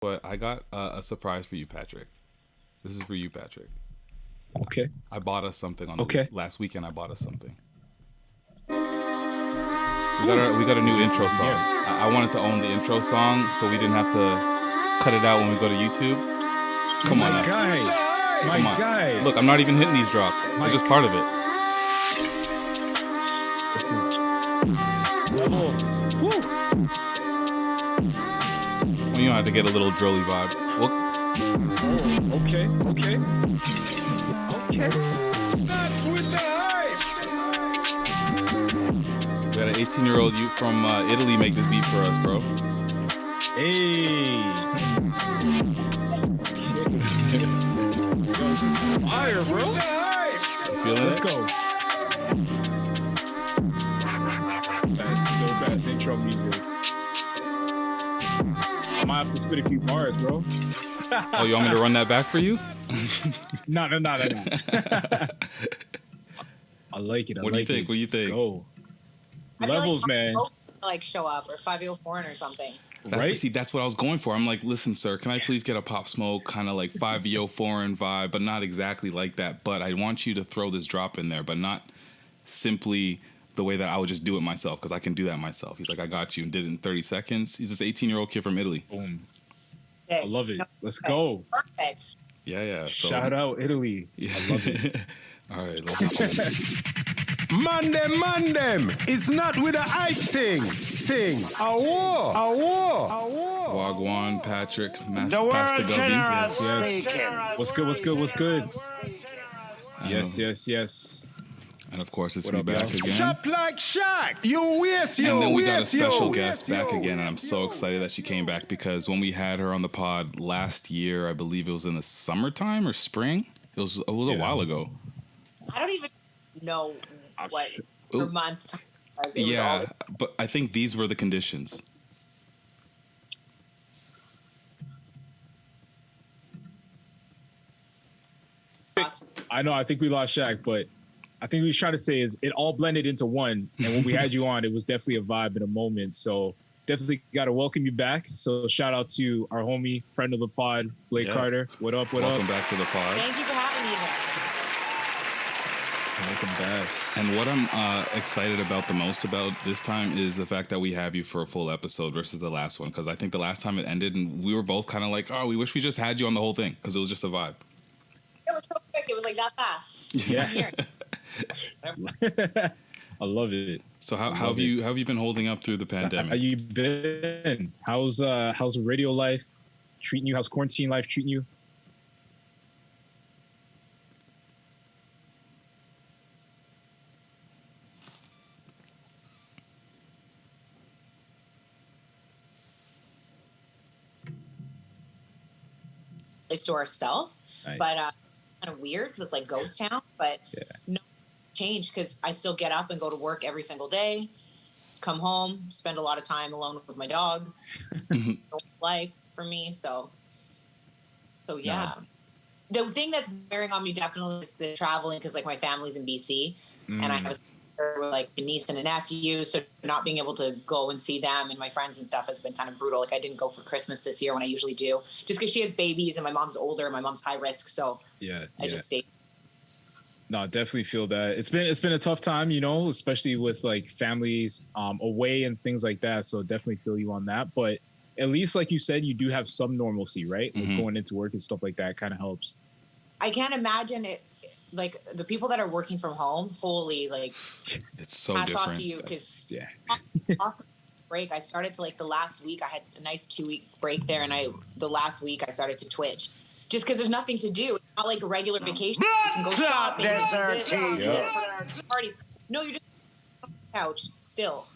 But I got a surprise for you, Patrick. This is for you, Patrick. Okay. I bought us something on Okay. last weekend. I bought us something. We got a new intro song. I wanted to own the intro song, so we didn't have to cut it out when we go to YouTube. Come on, My now. guy. Come My on. guy. Look, I'm not even hitting these drops. It's just part of it. This is levels. Woo. Well, you don't have to get a little drilly vibe. Well, Oh, okay. Okay. we got an 18-year-old youth from Italy make this beat for us, bro. Hey. Yo, this is fire, bro. You feeling Let's it? go. That dope ass intro music. I might have to spit a few bars, bro. Oh, you want me to run that back for you? No. I like it. What do you think? What do you think? Go. I feel Levels, man. like show up or 504 or something. Right? See, that's what I was going for. I'm like, listen, sir, can I please get a Pop Smoke kind of like 5-Yo foreign vibe, but not exactly like that. But I want you to throw this drop in there, but not simply the way that I would just do it myself, because I can do that myself. He's like, I got you, and did it in 30 seconds. He's this 18-year-old kid from Italy. Boom. Okay. I love it. No, Let's go. perfect. Yeah. So, Shout out Italy. Yeah. I love it. All right, let's Man them, it's not with a hype thing. A war. Wagwan, Patrick, The Pastor world general Gubby. speaking. What's good? Yes. And of course, it's What me up, back y'all? again. Shop like Shaq. You waste yo. And then we got a special yo. guest back again, and I'm so excited that she came back, because when we had her on the pod last year, I believe it was in the summertime or spring. It was a while ago. I don't even know what per month time was. It was Yeah, always- but I think these were the conditions. I know. I think we lost Shaq, but I think what he's trying to say is it all blended into one. And when we had you on, it was definitely a vibe in a moment. So definitely got to welcome you back. So shout out to our homie, friend of the pod, Blake Yeah. Carter. What up? Welcome back to the pod. Thank you for having me again. Welcome back. And what I'm excited about the most about this time is the fact that we have you for a full episode versus the last one, because I think the last time it ended and we were both kind of like, oh, we wish we just had you on the whole thing, because it was just a vibe. It was so quick. It was like that fast. Yeah. Here. I love it. So how have you been holding up through the How pandemic? you been? How's radio life treating you? How's quarantine life treating you? Place to ourselves, Nice. but kind of weird because it's like ghost town. But Yeah. no change because I still get up and go to work every single day. Come home, spend a lot of time alone with my dogs. Life for me, so yeah. The thing that's bearing on me definitely is the traveling, because like my family's in BC and I have like a niece and a nephew, so not being able to go and see them and my friends and stuff has been kind of brutal. Like I didn't go for Christmas this year when I usually do, just because she has babies and my mom's older and my mom's high risk, so I just stayed. No, definitely feel that. It's been a tough time, especially with like families away and things like that. So definitely feel you on that. But at least, like you said, you do have some normalcy, right? Like going into work and stuff like that kind of helps. I can't imagine it. Like the people that are working from home, holy, like It's so hats off different. to you, because Yeah. off break, I started to like the last week. I had a nice 2-week break there, and the last week I started to twitch, just because there's nothing to do. It's not like a regular vacation. You can go shopping, parties. No, you're just on the couch still.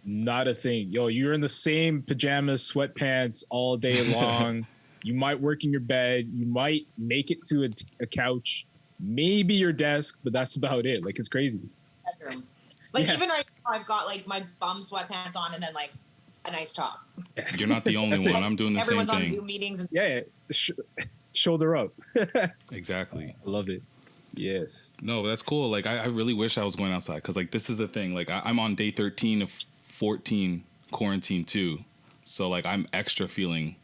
Not a thing. Yo, you're in the same pajamas, sweatpants all day long. You might work in your bed. You might make it to a couch, maybe your desk, but that's about it. Like, it's crazy. Bedroom. Like even right now, I've got like my bum sweatpants on and then like a nice top. You're not the only That's it. one. I'm doing the Everyone's same on thing. Zoom meetings and Yeah. Shoulder up. Exactly. I love it. Yes. No, that's cool. Like, I really wish I was going outside, because, like, this is the thing. Like, I'm on day 13 of 14 quarantine, too. So, like, I'm extra feeling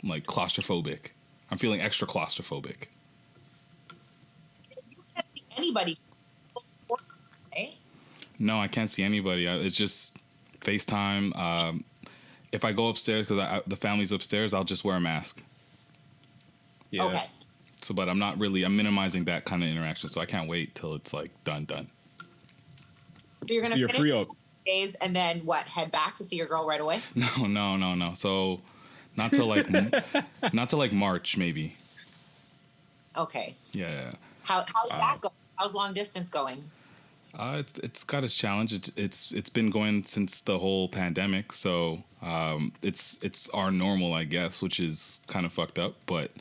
like claustrophobic. I'm feeling extra claustrophobic. You can't see anybody. Eh? No, I can't see anybody. It's just FaceTime. If I go upstairs because the family's upstairs, I'll just wear a mask. Yeah. Okay. So, but I'm minimizing that kind of interaction. So I can't wait till it's like done. So you're gonna You're finish free up. days and then what? Head back to see your girl right away? No. So not till like March maybe. Okay. Yeah. How's that going? How's long distance going? It's got its challenge. It's been going since the whole pandemic. So it's our normal, I guess, which is kind of fucked up. But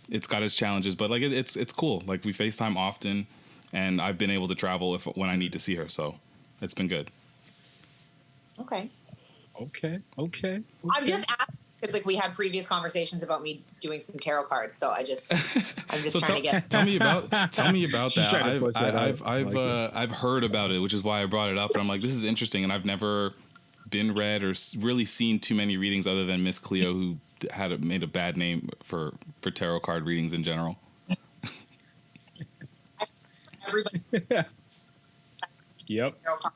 it's got its challenges. But like it's cool. Like we FaceTime often, and I've been able to travel when I need to see her. So it's been good. Okay. Okay. I'm just asking because like we had previous conversations about me doing some tarot cards, so I'm just So trying to get. tell me about She's trying to that. push that out. I've heard about it, which is why I brought it up. And I'm like, this is interesting, and I've never been read or really seen too many readings other than Miss Cleo, who made a bad name for tarot card readings in general. Everybody Yep. tarot card,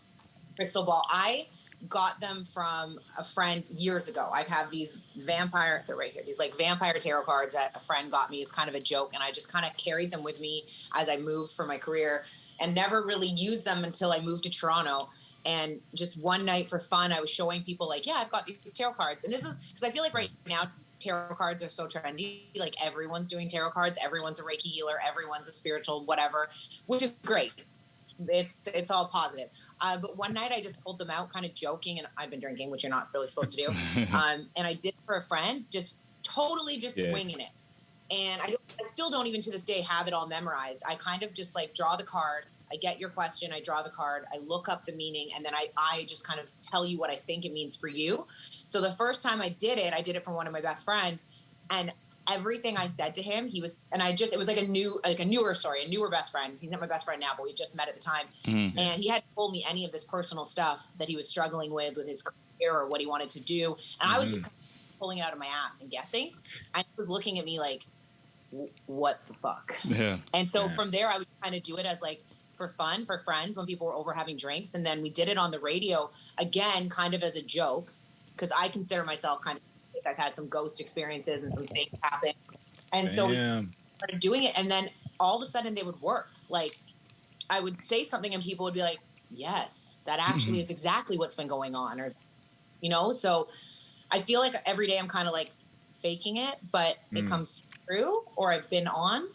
crystal ball. I got them from a friend years ago. I've had these vampire, they're right here, these like vampire tarot cards that a friend got me as kind of a joke, and I just kind of carried them with me as I moved for my career and never really used them until I moved to Toronto. And just one night for fun, I was showing people like, yeah, I've got these tarot cards. And this is because I feel like right now tarot cards are so trendy. Like everyone's doing tarot cards. Everyone's a Reiki healer. Everyone's a spiritual whatever, which is great. It's all positive. But one night I just pulled them out kind of joking, and I've been drinking, which you're not really supposed to do. And I did it for a friend, just totally winging it. And I still don't even to this day have it all memorized. I kind of just like draw the card. I get your question. I draw the card. I look up the meaning, and then I just kind of tell you what I think it means for you. So the first time I did it for one of my best friends, and everything I said to him, it was like a newer story, a newer best friend. He's not my best friend now, but we just met at the time. Mm-hmm. And he hadn't told me any of this personal stuff that he was struggling with his career or what he wanted to do. And I was just pulling it out of my ass and guessing. And he was looking at me like, what the fuck? Yeah. And so from there, I would kind of do it as like for fun, for friends, when people were over having drinks. And then we did it on the radio again, kind of as a joke, because I consider myself kind of, I've had some ghost experiences and some things happen. And so we started doing it, and then all of a sudden they would work. Like I would say something and people would be like, yes, that actually is exactly what's been going on. Or, so I feel like every day I'm kind of like faking it, but it comes true, or I've been on.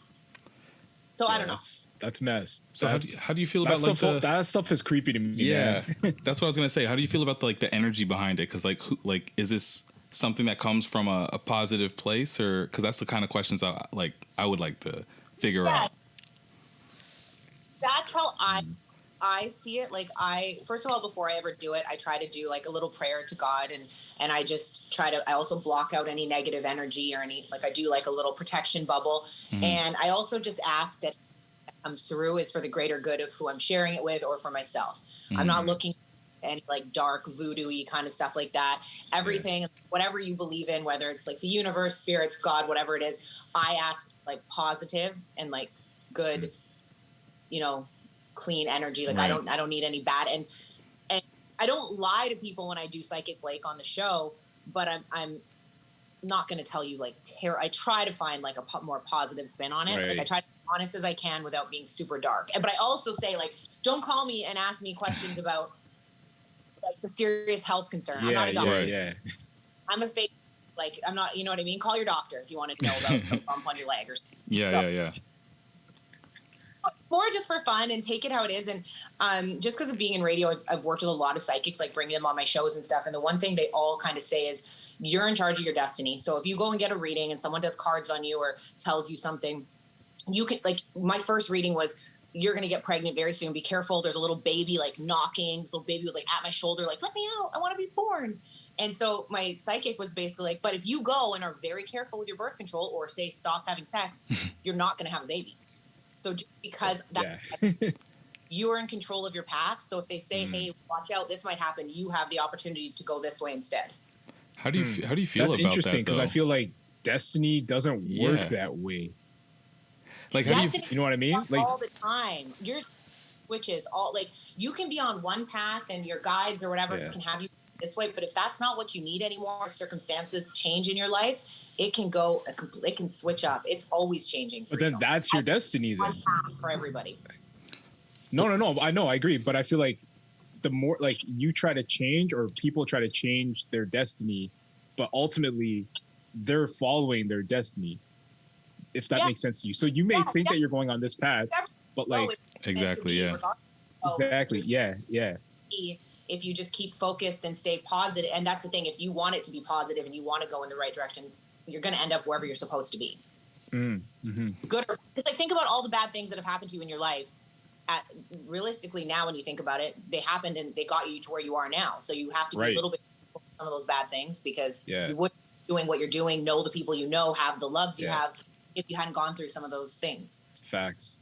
So I don't know. That's messed. So how do you feel about that stuff is creepy to me. Yeah, man. that's what I was gonna say. How do you feel about the energy behind it? Because like is this something that comes from a positive place, or because that's the kind of questions I would like to figure out. That's how I see it. Like first of all, before I ever do it, I try to do like a little prayer to God, and I just I also block out any negative energy or I do like a little protection bubble. And I also just ask that comes through is for the greater good of who I'm sharing it with or for myself. I'm not looking any like dark voodoo-y kind of stuff like that. Everything, whatever you believe in, whether it's like the universe, spirits, God, whatever it is, I ask like positive and like good, clean energy. Like right. I don't need any bad. And I don't lie to people when I do Psychic Blake on the show, but I'm not going to tell you like I try to find like a more positive spin on it. Right. Like I try to be honest as I can without being super dark. But I also say like, don't call me and ask me questions about like the serious health concern. I'm not a doctor. Yeah. I'm a fake, like, I'm not, you know what I mean? Call your doctor if you want to know about some bump on your leg or something. Yeah. More just for fun and take it how it is. And just because of being in radio, I've worked with a lot of psychics, like bringing them on my shows and stuff. And the one thing they all kind of say is you're in charge of your destiny. So if you go and get a reading and someone does cards on you or tells you something, you can, like, my first reading was, you're going to get pregnant very soon. Be careful. There's a little baby like knocking. This little baby was like at my shoulder, like, let me out. I want to be born. And so my psychic was basically like, but if you go and are very careful with your birth control or say stop having sex, you're not going to have a baby. So just because you're in control of your path. So if they say, hey, watch out, this might happen, you have the opportunity to go this way instead. How do you feel That's about interesting that? because I feel like destiny doesn't work Yeah. that way. Like, how do you? Destiny You know what I mean? Like, all the time. Your switches all like you can be on one path and your guides or whatever Yeah. can have you this way, but if that's not what you need anymore, circumstances change in your life, it can go. It can switch up. It's always changing. but then that's your destiny. One Then path for everybody. no. I know, I agree, but I feel like the more like you try to change or people try to change their destiny, but ultimately they're following their destiny. If that Yeah. makes sense to you, so you may think that you're going on this path, but Oh, like it's meant to Exactly, be yeah. regardless. So exactly, yeah. if you just keep focused and stay positive, and that's the thing, if you want it to be positive and you want to go in the right direction, you're going to end up wherever you're supposed to be. Mm-hmm. Good or because like think about all the bad things that have happened to you in your life. Realistically, now when you think about it, they happened and they got you to where you are now. So you have to be Right. a little bit careful with some of those bad things because Yeah. you wouldn't be doing what you're doing, know the people you know, have the loves you Yeah. have if you hadn't gone through some of those things. Facts.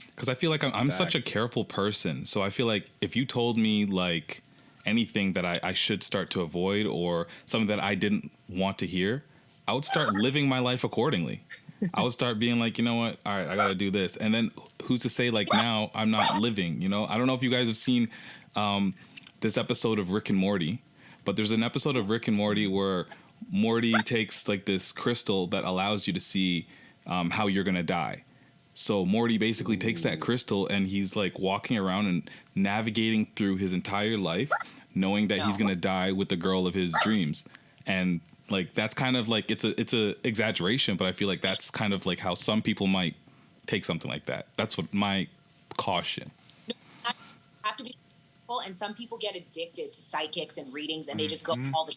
Because I feel like I'm such a Facts. careful person. So I feel like if you told me like anything that I should start to avoid or something that I didn't want to hear, I would start living my life accordingly. I would start being like, you know what? All right, I got to do this. And then who's to say like now I'm not living, you know? I don't know if you guys have seen this episode of Rick and Morty, but there's an episode of Rick and Morty where Morty takes like this crystal that allows you to see how you're going to die. So Morty basically takes that crystal and he's like walking around and navigating through his entire life, knowing that he's going to die with the girl of his dreams. And like, that's kind of like, it's a exaggeration, but I feel like that's kind of like how some people might take something like that. That's what my caution. Have to be careful, and some people get addicted to psychics and readings and they just go all the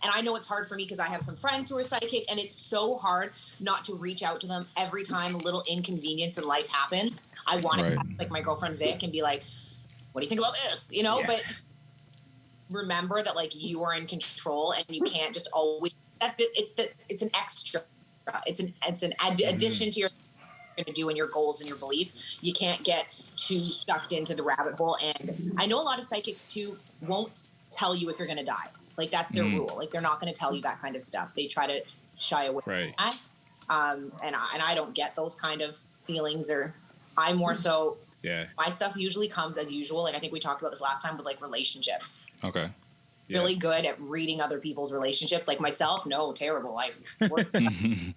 and I know it's hard for me because I have some friends who are psychic and it's so hard not to reach out to them every time a little inconvenience in life happens. I want to like my girlfriend Vic and be like, what do you think about this? You know, but remember that like you are in control and you can't just always it's an extra. It's an addition to your going to do and your goals and your beliefs. You can't get too sucked into the rabbit hole. And I know a lot of psychics too won't tell you if you're going to die. Like that's their rule. Like they're not going to tell you that kind of stuff. They try to shy away from that. And I don't get those kind of feelings, or I'm more so. Yeah. My stuff usually comes as usual. Like I think we talked about this last time with like relationships. Okay. Really good at reading other people's relationships. Like myself, no, terrible. I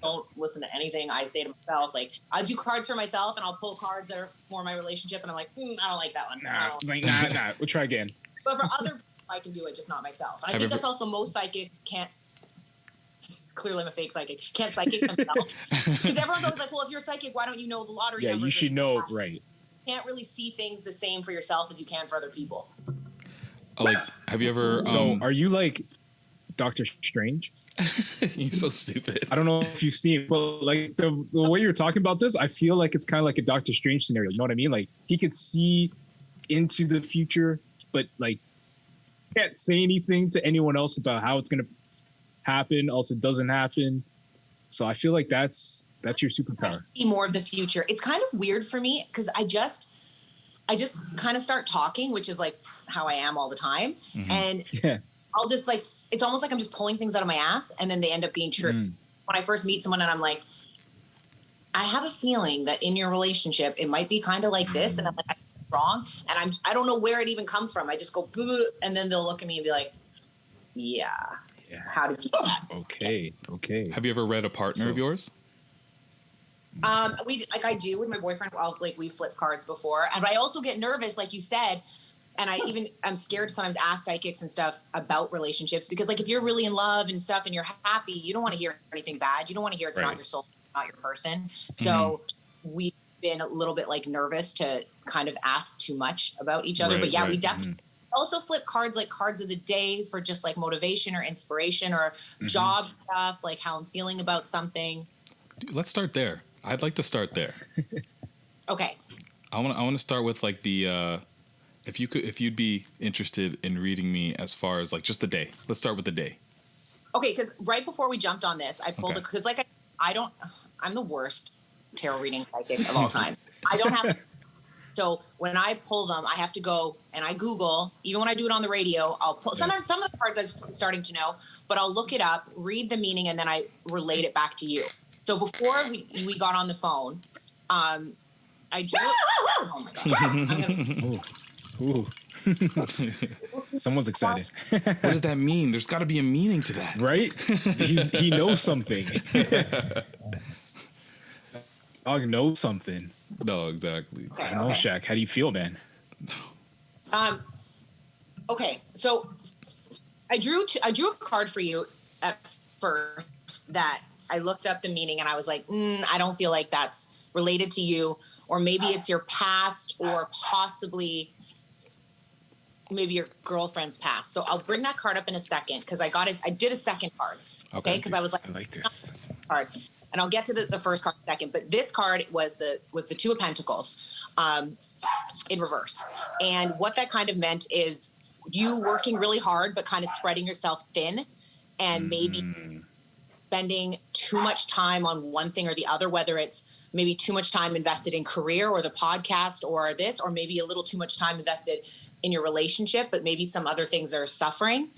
don't listen to anything I say to myself. Like I do cards for myself and I'll pull cards that are for my relationship and I'm like, I don't like that one. Nah. We'll try again. But for other people, I can do it, just not myself. And I think that's also most psychics can't. Clearly, I'm a fake psychic. Can't psychic themselves because everyone's always like, well, if you're psychic, why don't you know the lottery? Yeah, numbers? you should know, right? You can't really see things the same for yourself as you can for other people. Like, have you ever? So, are you like Doctor Strange? You're so stupid. I don't know if you've seen, but like the way you're talking about this, I feel like it's kind of like a Doctor Strange scenario. You know what I mean? Like he could see into the future, but like can't say anything to anyone else about how it's gonna happen. Also, doesn't happen. So I feel like that's your superpower. See more of the future. It's kind of weird for me because I just kind of start talking, which is like how I am all the time, and I'll just like it's almost like I'm just pulling things out of my ass, and then they end up being true. When I first meet someone, and I'm like, I have a feeling that in your relationship it might be kind of like this, and I'm like, I'm wrong, and I don't know where it even comes from. I just go, and then they'll look at me and be like, yeah. How did you do that? Okay. Have you ever read a partner of yours? I do with my boyfriend. We flip cards before, and I also get nervous, like you said, and I'm scared to sometimes ask psychics and stuff about relationships because, like, if you're really in love and stuff and you're happy, you don't want to hear anything bad. You don't want to hear it's not your soul, not your person. So we've been a little bit like nervous to kind of ask too much about each other. But we definitely. Also flip cards like cards of the day for just like motivation or inspiration or job stuff, like how I'm feeling about something. Dude, let's start there. I'd like to start there. Okay. I want to start with like the if you'd be interested in reading me as far as like just the day. Let's start with the day. Okay, because right before we jumped on this, I pulled because like I'm the worst tarot reading psychic of all time. I don't have So when I pull them, I have to go and I Google. Even when I do it on the radio, I'll pull. Sometimes some of the cards I'm starting to know, but I'll look it up, read the meaning, and then I relate it back to you. So before we got on the phone, I drew. Oh my god! Ooh. Someone's excited. What does that mean? There's got to be a meaning to that, Right? He knows something. Dog knows something. No, exactly. I know, Shaq. How do you feel, man? Okay, so I drew a card for you at first that I looked up the meaning and I was like, I don't feel like that's related to you, or maybe it's your past, or possibly maybe your girlfriend's past. So I'll bring that card up in a second because I did a second card. Okay, because I was like, I like this card. And I'll get to the first card in a second, but this card was the Two of Pentacles in reverse. And what that kind of meant is you working really hard, but kind of spreading yourself thin, and maybe spending too much time on one thing or the other, whether it's maybe too much time invested in career or the podcast or this, or maybe a little too much time invested in your relationship, but maybe some other things are suffering.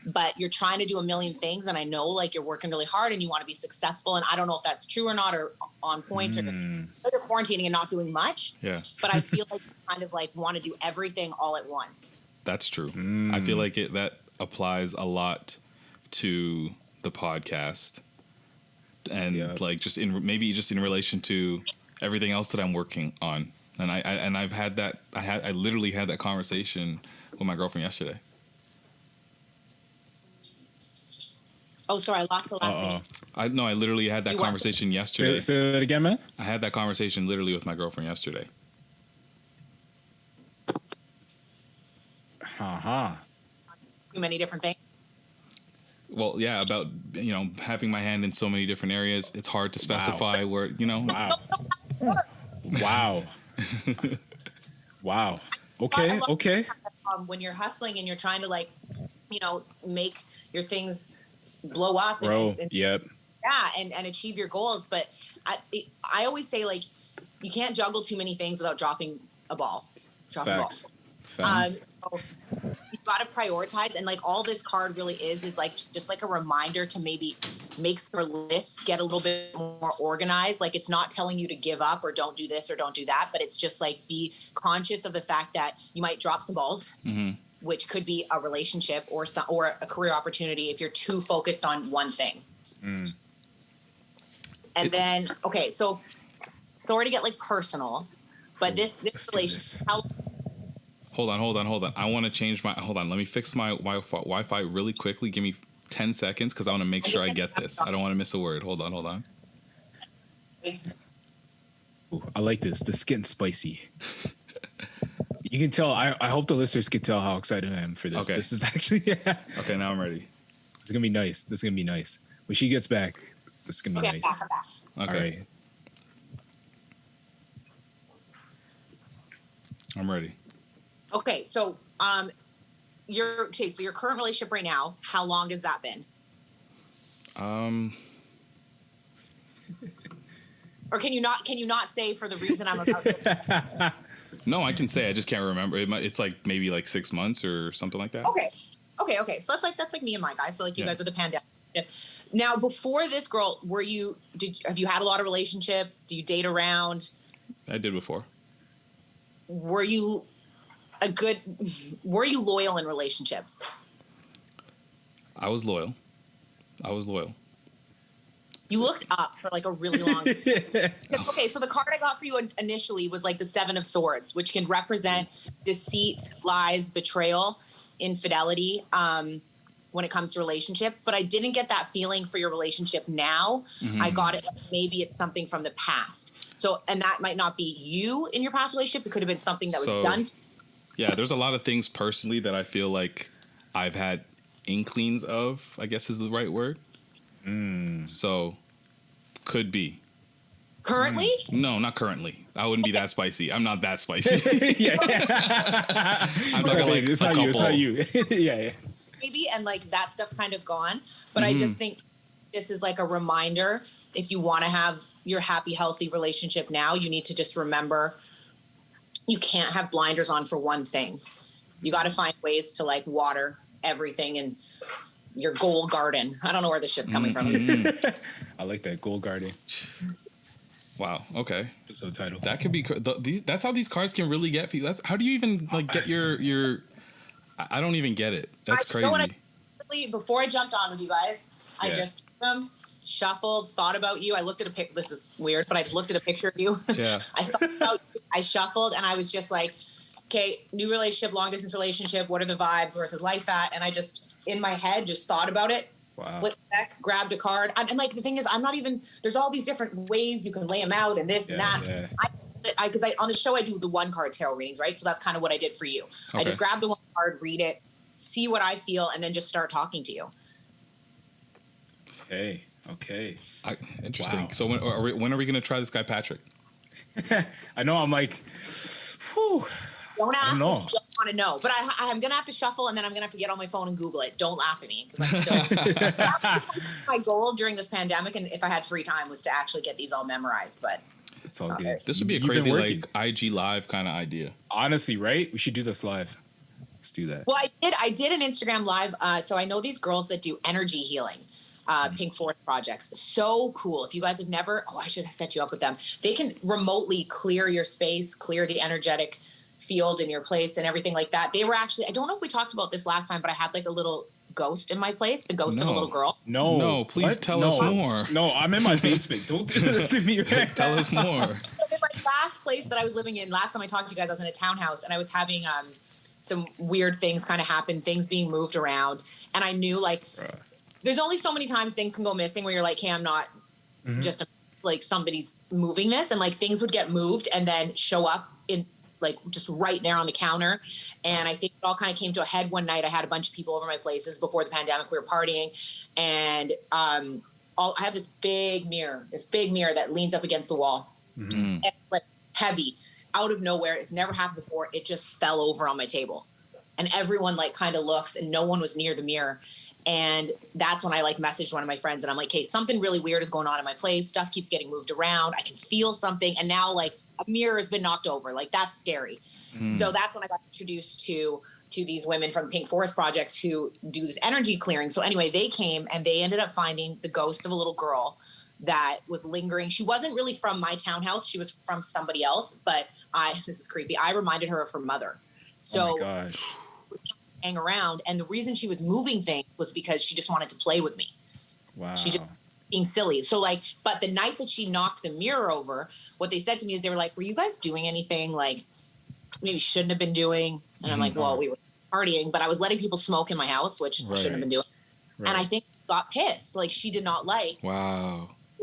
But you're trying to do a million things, and I know like you're working really hard and you want to be successful, and I don't know if that's true or not, or on point, or you're quarantining and not doing much. Yeah. But I feel like you kind of like want to do everything all at once. That's true. I feel like that applies a lot to the podcast, and like just in relation to everything else that I'm working on. And I've had that. I literally had that conversation with my girlfriend yesterday. Oh, sorry, I lost the last thing. I literally had that conversation yesterday. Say that again, man. I had that conversation literally with my girlfriend yesterday. Too many different things. Well, yeah, about having my hand in so many different areas. It's hard to specify where Wow. Wow. Okay. When you're hustling and you're trying to make your things blow up, bro. Yeah, and achieve your goals. But I always say, like, you can't juggle too many things without dropping a ball. Facts. So you've got to prioritize, and like all this card really is like just like a reminder to maybe make your lists get a little bit more organized. Like, it's not telling you to give up or don't do this or don't do that, but it's just like be conscious of the fact that you might drop some balls. Which could be a relationship or a career opportunity if you're too focused on one thing. And then, okay, so sorry to get like personal, but this relationship. Hold on. I want to change my. Hold on. Let me fix my Wi-Fi really quickly. Give me 10 seconds because I want to make sure I get this. I don't want to miss a word. Hold on. Ooh, I like this. This is getting spicy. You can tell. I hope the listeners can tell how excited I am for this. Okay. This is actually. Okay, now I'm ready. It's gonna be nice. This is gonna be nice. When she gets back, this is gonna be nice. I'm back. Okay. All right. I'm ready. Okay, so your current relationship right now, how long has that been? Or can you not say for the reason I'm about to? No, I can say. I just can't remember. It's like maybe like 6 months or something like that. Okay. So that's like me and my guy. So like you guys are the pandemic. Now, before this girl, have you had a lot of relationships? Do you date around? I did before. Were you loyal in relationships? I was loyal. You looked up for like a really long time. Okay, so the card I got for you initially was like the Seven of Swords, which can represent deceit, lies, betrayal, infidelity when it comes to relationships. But I didn't get that feeling for your relationship now. I got it. Maybe it's something from the past. So, and that might not be you in your past relationships. It could have been something that was done to you. Yeah, there's a lot of things personally that I feel like I've had inklings of, I guess is the right word. So, could be. Currently? No, not currently. I wouldn't be that spicy. I'm not that spicy. I'm talking like it's not you. Yeah. Maybe, and like that stuff's kind of gone. But I just think this is like a reminder. If you want to have your happy, healthy relationship now, you need to just remember you can't have blinders on for one thing. You got to find ways to like water everything in your goal garden. I don't know where this shit's coming from. I like that goal garden. Wow. Okay. Subtitle. That could be. That's how these cards can really get people. That's how do you even like get your? I don't even get it. That's crazy. You know what before I jumped on with you guys, I just shuffled, thought about you. I looked at a pic. This is weird, but I just looked at a picture of you. Yeah. I thought about you. I shuffled, and I was just like, okay, new relationship, long distance relationship. What are the vibes? Where's his life at? And I just in my head just thought about it. Wow. Split the deck, grabbed a card, and like the thing is, I'm not even. There's all these different ways you can lay them out, and this and that. Yeah. Because I on the show I do the one card tarot readings, right? So that's kind of what I did for you. Okay. I just grabbed the one card, read it, see what I feel, and then just start talking to you. Okay. Interesting. Wow. So when are we going to try this guy Patrick? I know. I'm like, whew. Don't ask me. You don't want to know. But I'm going to have to shuffle, and then I'm going to have to get on my phone and Google it. Don't laugh at me. I'm still, my goal during this pandemic, and if I had free time, was to actually get these all memorized. But it's all good. This would be a crazy like IG live kind of idea. Honestly, right? We should do this live. Let's do that. Well, I did an Instagram live. So I know these girls that do energy healing. Pink Forest projects. So cool. If you guys have never, I should have set you up with them. They can remotely clear your space, clear the energetic field in your place and everything like that. They were actually, I don't know if we talked about this last time, but I had like a little ghost in my place, the ghost of a little girl. No, please tell us more. No, I'm in my basement. Don't do this to me right Tell now. us more. In my last place that I was living in, last time I talked to you guys, I was in a townhouse and I was having some weird things kind of happen, things being moved around. And I knew like, there's only so many times things can go missing where you're like, hey, I'm not just like somebody's moving this, and like things would get moved and then show up in like just right there on the counter. And I think it all kind of came to a head one night. I had a bunch of people over my places before the pandemic. We were partying, and I have this big mirror that leans up against the wall, and like heavy, out of nowhere. It's never happened before. It just fell over on my table, and everyone like kind of looks, and no one was near the mirror. And that's when I like messaged one of my friends and I'm like, hey, something really weird is going on in my place. Stuff keeps getting moved around. I can feel something. And now like a mirror has been knocked over. Like that's scary. So that's when I got introduced to these women from Pink Forest Projects who do this energy clearing. So anyway, they came and they ended up finding the ghost of a little girl that was lingering. She wasn't really from my townhouse. She was from somebody else, but this is creepy. I reminded her of her mother. So, oh my gosh. Hang around, and the reason she was moving things was because she just wanted to play with me. Wow. She just being silly. So like, but the night that she knocked the mirror over, what they said to me is they were like, were you guys doing anything like maybe shouldn't have been doing? And I'm like, well, we were partying, but I was letting people smoke in my house, which I shouldn't have been doing. And I think she got pissed. Like she did not like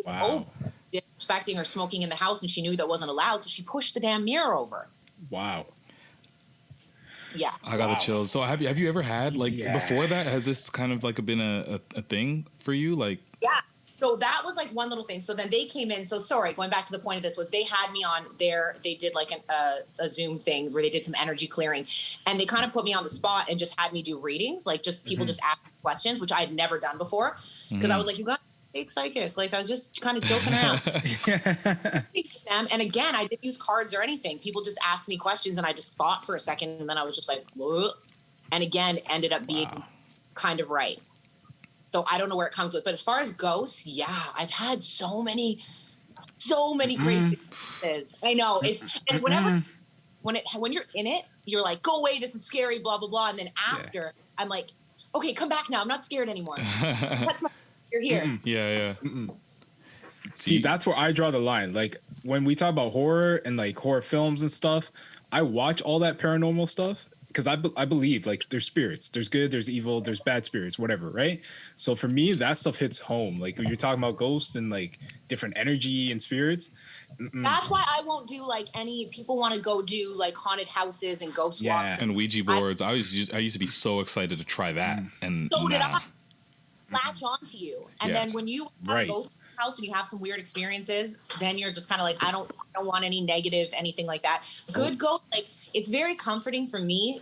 disrespecting or smoking in the house, and she knew that wasn't allowed, so she pushed the damn mirror over. Wow. Yeah. I got the chills. So have you ever had like before that? Has this kind of like been a thing for you? Like So that was like one little thing. So then they came in. So sorry, going back to the point of this was they had me on they did like a Zoom thing where they did some energy clearing, and they kind of put me on the spot and just had me do readings, like just people just ask questions, which I had never done before because I was like, you got fake psychics. Like I was just kind of joking around. And again, I didn't use cards or anything. People just asked me questions and I just thought for a second, and then I was just like, whoa. And again, ended up being kind of right. So I don't know where it comes with, but as far as ghosts, I've had so many crazy experiences. I know it's, and when you're in it, you're like, go away, this is scary, blah, blah, blah. And then after I'm like, okay, come back now. I'm not scared anymore. You're here. Yeah. See, that's where I draw the line. Like when we talk about horror and like horror films and stuff, I watch all that paranormal stuff because I believe like there's spirits, there's good, there's evil, there's bad spirits, whatever, right? So for me, that stuff hits home. Like when you're talking about ghosts and like different energy and spirits. That's why I won't do like any people want to go do like haunted houses and ghost walks and Ouija boards. I used to be so excited to try that, and so did I. Latch onto you, and then when you have a ghost house and you have some weird experiences, then you're just kind of like, I don't want any negative anything like that. Good ghost, like it's very comforting for me.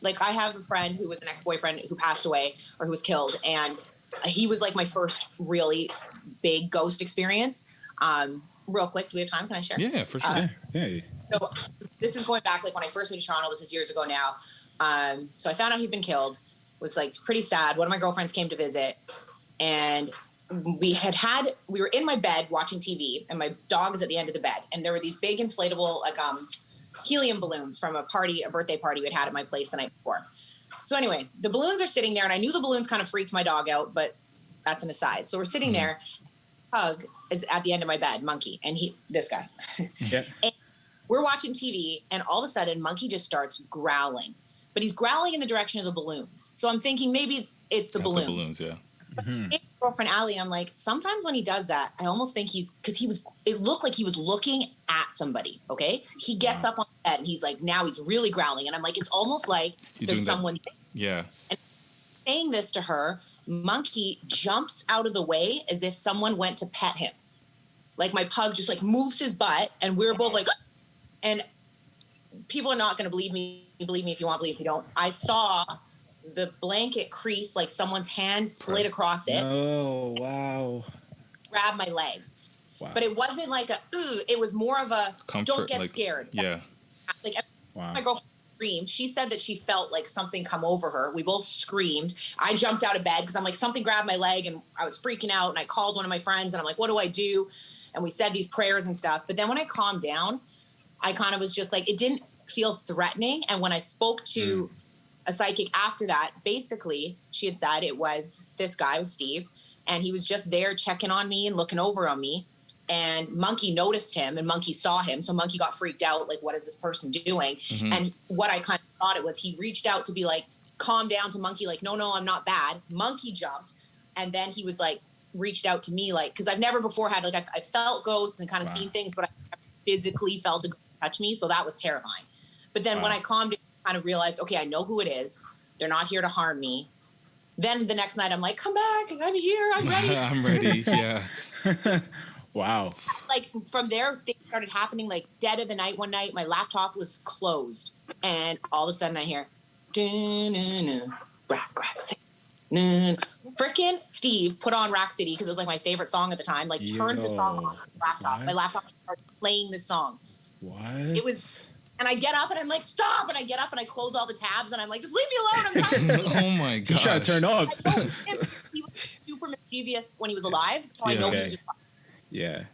Like I have a friend who was an ex-boyfriend who passed away or who was killed, and he was like my first really big ghost experience. Real quick, do we have time? Can I share? Yeah, for sure. Yeah. So this is going back like when I first moved to Toronto. This is years ago now. So I found out he'd been killed. Was like pretty sad. One of my girlfriends came to visit, and we were in my bed watching TV, and my dog was at the end of the bed, and there were these big inflatable like helium balloons from a birthday party we had at my place the night before. So anyway, the balloons are sitting there, and I knew the balloons kind of freaked my dog out, but that's an aside. So we're sitting there. Pug is at the end of my bed, Monkey, and this guy. Yeah. And we're watching TV, and all of a sudden, Monkey just starts growling. But he's growling in the direction of the balloons. So I'm thinking maybe it's the balloons. The balloons, yeah. But my girlfriend Allie, I'm like, sometimes when he does that, I almost think it looked like he was looking at somebody, okay? He gets up on the bed and he's like, now he's really growling. And I'm like, it's almost like there's someone. Yeah. And saying this to her, Monkey jumps out of the way as if someone went to pet him. Like my pug just like moves his butt and we're both like, and people are not going to believe me. Believe me if you want, believe if you don't. I saw the blanket crease, like someone's hand slid across it. Oh, wow. Grab my leg. Wow. But it wasn't like it was more of a comfort, don't get scared. Yeah. Like my girlfriend screamed. She said that she felt like something come over her. We both screamed. I jumped out of bed because I'm like, something grabbed my leg and I was freaking out. And I called one of my friends and I'm like, what do I do? And we said these prayers and stuff. But then when I calmed down, I kind of was just like, it didn't feel threatening. And when I spoke to a psychic after that, basically she had said it was this guy was Steve, and he was just there checking on me and looking over on me. And Monkey noticed him and Monkey saw him. So Monkey got freaked out. Like, what is this person doing? And what I kind of thought it was, he reached out to be like, calm down to Monkey. Like, no, I'm not bad. Monkey jumped. And then he was like, reached out to me. Like, cause I've never before had, like, I felt ghosts and kind of seen things, but I never physically felt a ghost touch me. So that was terrifying. But then when I calmed down, I kind of realized, okay, I know who it is. They're not here to harm me. Then the next night I'm like, come back. I'm here. I'm ready. I'm ready. Yeah. Wow. Like from there, things started happening like dead of the night. One night, my laptop was closed. And all of a sudden I hear, frickin' Steve put on Rack City because it was like my favorite song at the time. Like turned the song on the laptop. My laptop started playing this song. What? It was... And I get up and I'm like, stop. And I get up and I close all the tabs and I'm like, just leave me alone. I'm trying Oh my God. You trying to turn up. He was super mischievous when he was alive. So I know he was just. Yeah.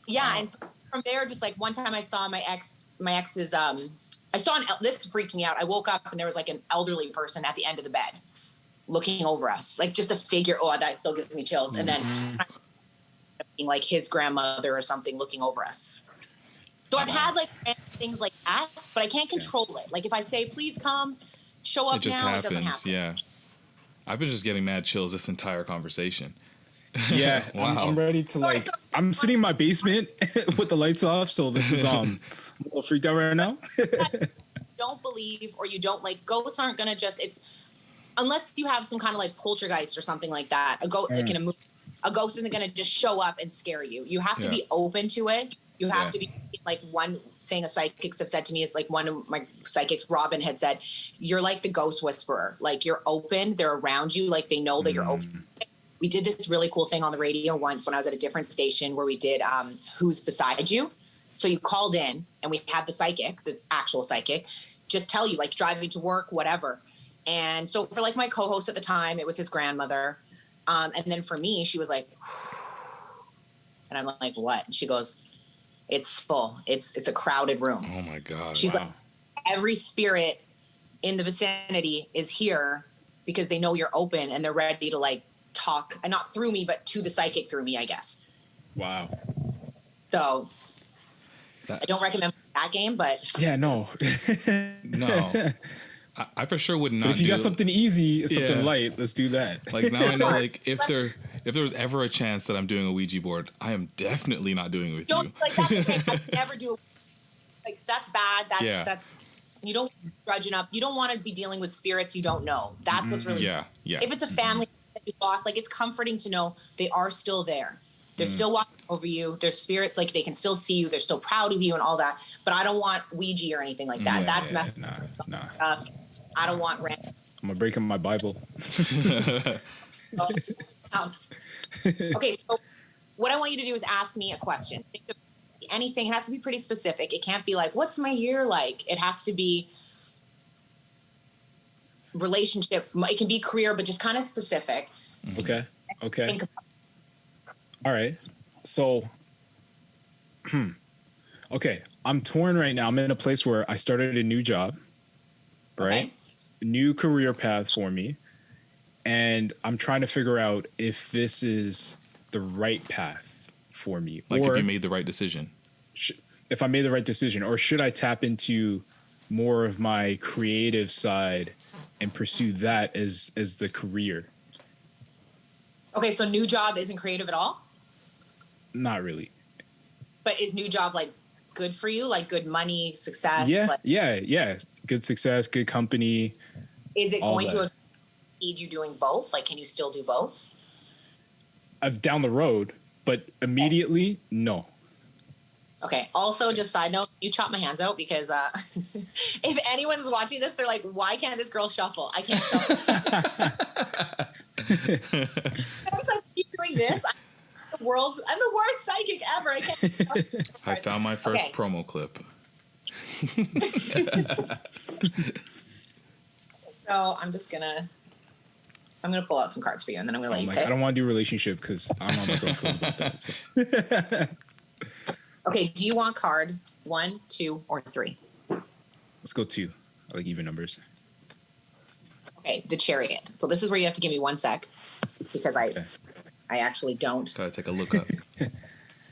Yeah. Wow. And so from there, just like one time I saw my ex's, I saw this freaked me out. I woke up and there was like an elderly person at the end of the bed looking over us, like just a figure. Oh, that still gives me chills. And then like his grandmother or something looking over us. So I've had like things like that, but I can't control it. Like if I say, please come, show up now, it doesn't happen. Yeah. I've been just getting mad chills this entire conversation. Yeah. Wow. I'm ready to like, I'm sitting in my basement with the lights off. So this is, I'm a little freaked out right now. Don't believe, or you don't like, ghosts aren't going to just, it's, unless you have some kind of like poltergeist or something like that, like in a movie, a ghost isn't going to just show up and scare you. You have to be open to it. You have to be like, one thing a psychics have said to me is like, one of my psychics, Robin, had said, you're like the ghost whisperer. Like you're open, they're around you, like they know that you're open. We did this really cool thing on the radio once when I was at a different station where we did Who's Beside You. So you called in and we had the psychic, this actual psychic, just tell you like driving to work, whatever. And so for like my co-host at the time, it was his grandmother. And then for me, she was like, and I'm like, what? And she goes, it's full. It's a crowded room. Oh my God. She's like, every spirit in the vicinity is here because they know you're open and they're ready to like talk, and not through me, but to the psychic through me, I guess. Wow. So I don't recommend that game, but yeah, no. No. I for sure would not. But if you got something easy, something light, let's do that. Like now I know, like if there was ever a chance that I'm doing a Ouija board, I am definitely not doing it with you. Like that's the thing. I never do. Like that's bad. That's you don't grudging up. You don't want to be dealing with spirits you don't know. That's what's really yeah. If it's a family that you lost, like it's comforting to know they are still there. They're still watching over you. Their spirit, like they can still see you. They're still proud of you and all that. But I don't want Ouija or anything like that. That's nah. I don't want rent. I'm gonna break up my Bible. House. Okay, so what I want you to do is ask me a question. Think of anything. It has to be pretty specific. It can't be like, what's my year like? It has to be relationship. It can be career, but just kind of specific. Okay. Think about All right. So, okay. I'm torn right now. I'm in a place where I started a new job, right? Okay. New career path for me. And I'm trying to figure out if this is the right path for me. Like or if you made the right decision. if I made the right decision, or should I tap into more of my creative side and pursue that as the career? Okay, so new job isn't creative at all? Not really. But is new job like good for you? Like good money, success? Yeah, Like, yeah. Good success, good company. is it all going that. to need you doing both? Like, can you still do both? Down the road, but immediately, no. Okay. Also, just side note, you chop my hands out because if anyone's watching this, they're like, why can't this girl shuffle? I can't shuffle. Because I keep doing this. I'm the worst psychic ever. I can't shuffle. I found my first Okay. promo clip. So I'm gonna pull out some cards for you, and then I'm gonna let you Like, pick. I don't want to do a relationship because I don't know how my girl feels about that. So. Okay, do you want card 1, 2, or 3? Let's go 2. I like even numbers. Okay, the Chariot. So this is where you have to give me 1 sec because I actually don't. Gotta take a look up.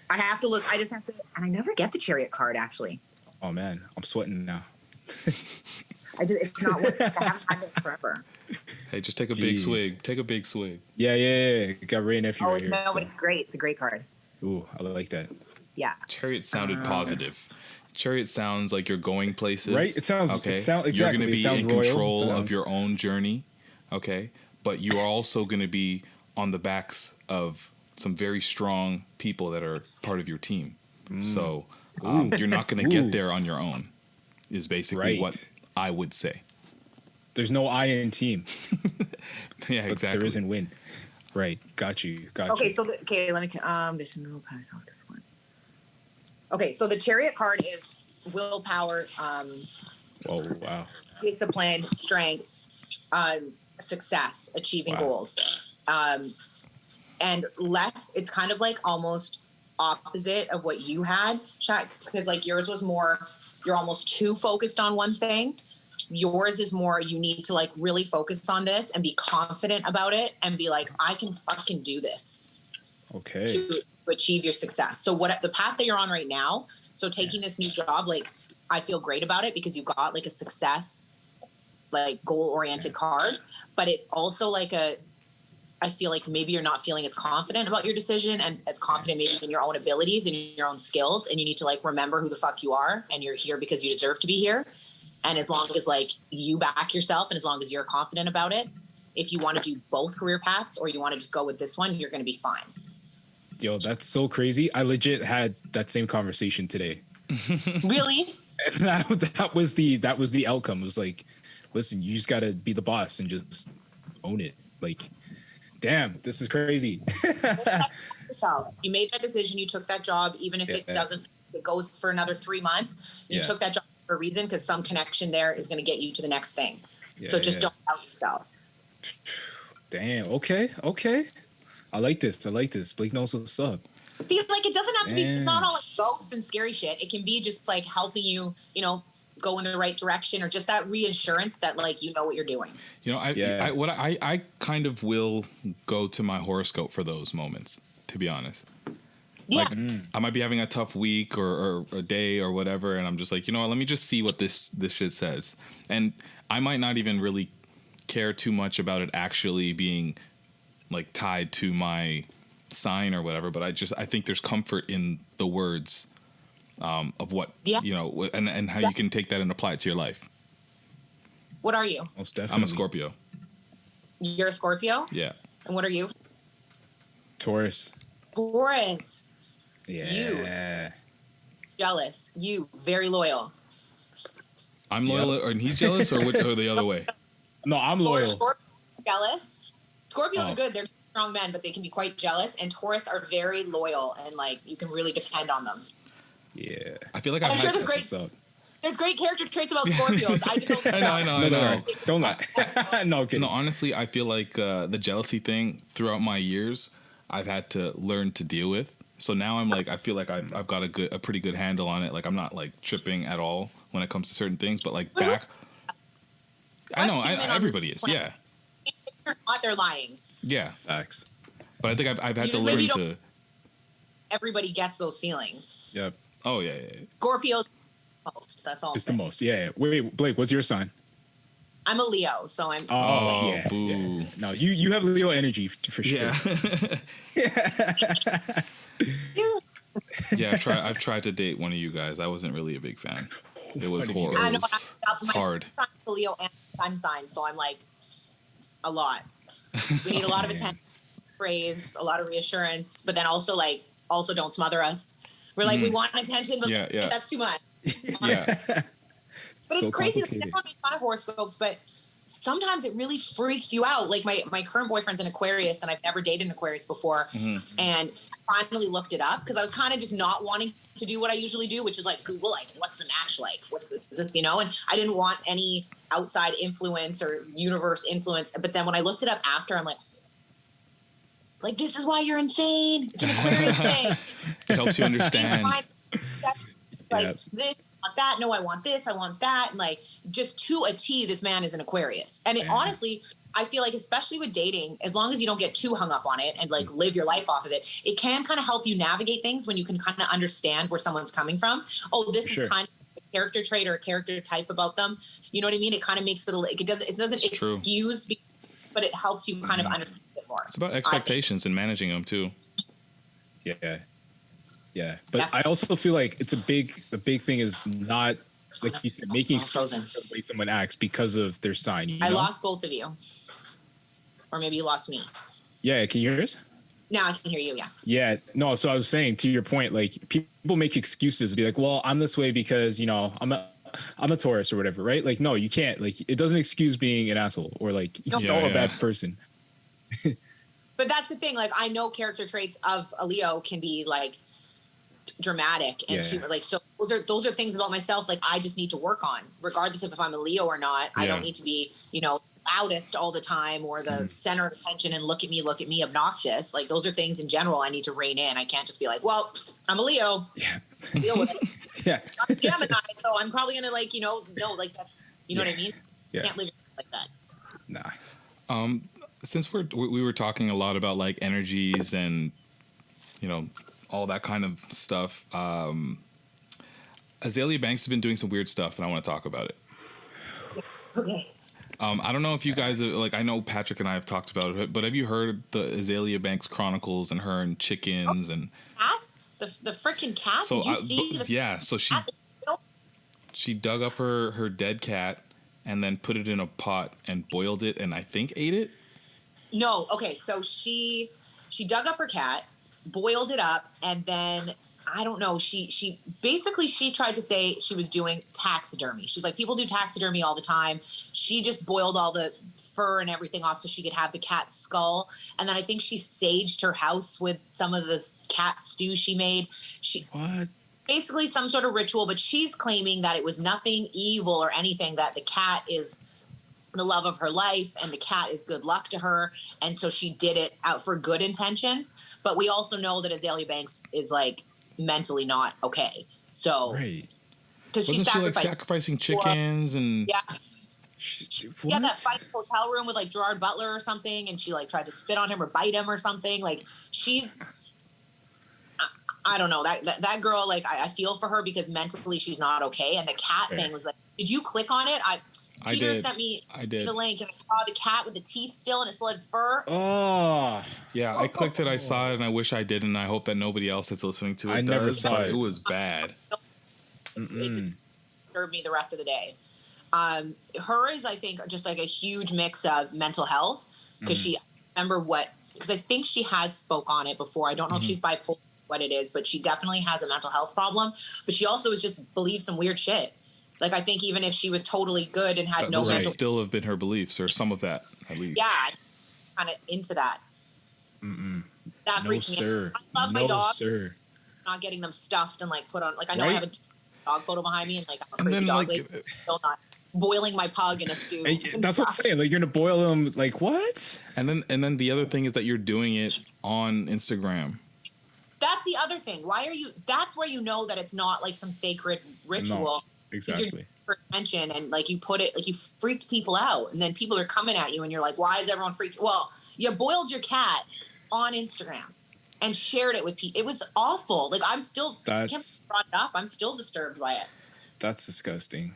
I have to look. I just have to, and I never get the Chariot card actually. Oh man, I'm sweating now. It's not working. I haven't had it forever. Hey, just take a big Jeez. swig. Take a big swig. Yeah. Got Ray nephew Oh right here. no, so. but it's great. It's a great card. Ooh, I like that. Yeah. Chariot sounded positive. Chariot sounds like you're going places. Right? It sounds. Okay. It sounds exactly. You're going to It be sounds in royal. control of your own journey. Okay. But you are also going to be on the backs of some very strong people that are part of your team. So you're not going to get there on your own. Is basically what I would say. There's no I in team. Yeah, But exactly. there isn't win. Right. Got you. Okay, so let me there's no pass off this one. Okay, so the Chariot card is willpower, Oh wow. discipline, strength, success, achieving Wow. goals. And less, it's kind of like almost opposite of what you had, Shaq, because like yours was more, you're almost too focused on one thing. Yours is more, you need to like really focus on this and be confident about it and be like, I can fucking do this Okay. to achieve your success. So what the path that you're on right now, so taking this new job, like I feel great about it because you got like a success, like goal-oriented card, but it's also like I feel like maybe you're not feeling as confident about your decision and as confident maybe in your own abilities and your own skills. And you need to like remember who the fuck you are and you're here because you deserve to be here. And as long as like you back yourself and as long as you're confident about it, if you want to do both career paths or you want to just go with this one, you're going to be fine. Yo, that's so crazy. I legit had that same conversation today. Really? And that was the outcome. It was like, listen, you just got to be the boss and just own it. Like, damn, this is crazy. You made that decision. You took that job, even if it goes for another 3 months. You took that job for a reason because some connection there is going to get you to the next thing. So just don't doubt yourself. Damn. Okay. I like this. Blake knows what's up. See, like it doesn't have to be. It's Damn. not all like ghosts and scary shit. It can be just like helping you, go in the right direction, or just that reassurance that like you know what you're doing. I kind of will go to my horoscope for those moments. To be honest. Yeah. Like I might be having a tough week or a day or whatever, and I'm just like, you know what? Let me just see what this shit says. And I might not even really care too much about it actually being like tied to my sign or whatever. But I think there's comfort in the words of what and how you can take that and apply it to your life. What are you? Most definitely. I'm a Scorpio. You're a Scorpio? Yeah. And what are you? Taurus. Taurus. Yeah. Jealous. You very loyal. I'm loyal, and he's jealous, or the other way? No, I'm loyal. Scorpio, jealous. Scorpios are good. They're strong men, but they can be quite jealous. And Taurus are very loyal, and like you can really depend on them. Yeah. I feel like I'm I've sure had there's great character traits about Scorpios. I just don't I know. Don't lie. No, kidding. No, honestly, I feel like the jealousy thing throughout my years, I've had to learn to deal with. So now I'm like, I feel like I've got a pretty good handle on it. Like I'm not like tripping at all when it comes to certain things. But like back, I know everybody is. Yeah. If they're not, they're lying. Yeah. Facts. But I think I've had to learn to. Everybody gets those feelings. Yep. Oh yeah. Scorpios most. That's all. Just the most. Yeah. Wait, Blake, what's your sign? I'm a Leo, so I'm. Oh, yeah, boo. yeah. No, you have Leo energy for sure. Yeah. I've tried to date one of you guys. I wasn't really a big fan. It was horrible. I know, It's hard. I'm a Leo and sun sign, so I'm like a lot. We need a lot of attention, praise, a lot of reassurance, but then also don't smother us. We're like, we want attention, but that's too much. Yeah. But it's crazy. Like, everyone makes fun of horoscopes, but sometimes it really freaks you out. Like my current boyfriend's an Aquarius, and I've never dated an Aquarius before. And I finally looked it up because I was kind of just not wanting to do what I usually do, which is like Google, like, what's the match like? What's this, and I didn't want any outside influence or universe influence. But then when I looked it up after, I'm like, this is why you're insane. It's an Aquarius thing. It helps you understand. This, I want that. No, I want this. I want that. And like, just to a T, this man is an Aquarius. And it, honestly, I feel like, especially with dating, as long as you don't get too hung up on it and like live your life off of it, it can kind of help you navigate things when you can kind of understand where someone's coming from. Oh, this is kind of a character trait or a character type about them. You know what I mean? It kind of makes it it doesn't excuse, but it helps you kind of understand it more. It's about expectations and managing them too. Yeah. But I also feel like it's a big thing is not, like you said, making excuses for the way someone acts because of their sign. You know? I lost both of you. Or maybe you lost me. Yeah, can you hear us? Now I can hear you, yeah. Yeah, no, so I was saying, to your point, like, people make excuses, be like, well, I'm this way because, I'm a Taurus or whatever, right? Like, no, you can't. Like, it doesn't excuse being an asshole or, like, a bad person. But that's the thing. Like, I know character traits of a Leo can be, like, dramatic and cute. Like, so those are things about myself, like, I just need to work on, regardless of if I'm a Leo or not. I don't need to be, loudest all the time or the center of attention and look at me obnoxious. Like, those are things in general I need to rein in. I can't just be like, well, I'm a Leo. Deal with it. I'm a Gemini, so I'm probably gonna like, no, like that. You know what I mean? Can't live like that. Nah. Since we were talking a lot about like energies and all that kind of stuff, Azealia Banks has been doing some weird stuff, and I want to talk about it. Okay. I don't know if you guys like. I know Patrick and I have talked about it, but have you heard the Azealia Banks Chronicles and her and chickens and cat? The freaking cat? So, did you see? So she dug up her dead cat and then put it in a pot and boiled it and I think ate it. No, okay. So she dug up her cat, boiled it up, and then I don't know. She basically tried to say she was doing taxidermy. She's like, people do taxidermy all the time. She just boiled all the fur and everything off so she could have the cat's skull. And then I think she saged her house with some of the cat stew she made. What? Basically some sort of ritual, but she's claiming that it was nothing evil or anything, that the cat is the love of her life and the cat is good luck to her. And so she did it out for good intentions. But we also know that Azealia Banks is like mentally not okay. So because wasn't she like sacrificing chickens and that fight in the hotel room with like Gerard Butler or something, and she like tried to spit on him or bite him or something. Like, she's I don't know, that girl, like, I feel for her because mentally she's not okay. And the cat thing was like, did you click on it? Peter sent me the link, and I saw the cat with the teeth still, and it still had fur. Oh, yeah. I clicked it. I saw it, and I wish I did, and I hope that nobody else that's listening to it does. Never saw it. It was bad. It disturbed me the rest of the day. Her is, I think, just like a huge mix of mental health, because because I think she has spoke on it before. I don't know if she's bipolar, what it is, but she definitely has a mental health problem. But she also believes some weird shit. Like, I think even if she was totally good and had no mental, still have been her beliefs, or some of that at least. Yeah, kind of into that. That freaks me out. I love my dog. Sir. not getting them stuffed and like put on. Like I know I Right. have a dog photo behind me, and like I'm a And crazy then, dog like, lady. Still not boiling my pug in a stew. And that's what I'm saying. Like you're gonna boil them. Like what? And then the other thing is that you're doing it on Instagram. That's the other thing. Why are you? That's where you know that it's not like some sacred ritual. Exactly. For attention, and like you put it, like you freaked people out, and then people are coming at you, and you're like, why is everyone freaked? Well, you boiled your cat on Instagram and shared it with people. It was awful. Like I can't brought it up. I'm still disturbed by it. That's disgusting.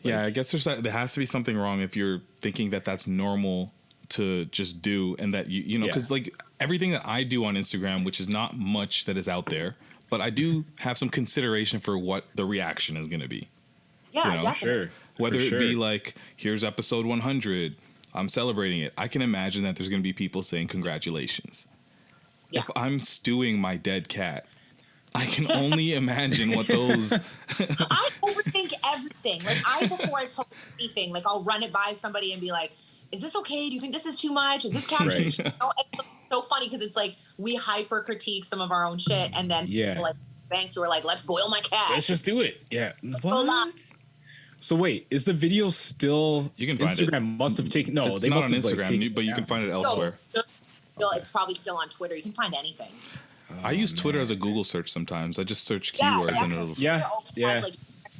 Yeah, I guess there has to be something wrong if you're thinking that that's normal to just do, and that you know, because like everything that I do on Instagram, which is not much that is out there, but I do have some consideration for what the reaction is going to be. Yeah, You know, definitely. Sure. Whether For it be sure. like, here's episode 100, I'm celebrating it. I can imagine that there's going to be people saying congratulations. Yeah. If I'm stewing my dead cat, I can only imagine what those. I overthink everything. Like before I post anything, like I'll run it by somebody and be like, "Is this okay? Do you think this is too much? Is this caption?" Right. You know, it's so funny because it's like we hyper critique some of our own shit, and then people like Banks who are like, "Let's boil my cat." Let's just do it. Yeah. go live. What? So wait, is the video still? You can find it. Instagram must have taken. No, It's they not must on have like, Instagram, taken but you it can down. find it elsewhere. It's probably still on Twitter. You can find anything. I use Twitter as a Google search sometimes. I just search Yeah, keywords and that's- it'll. Yeah. Yeah. Like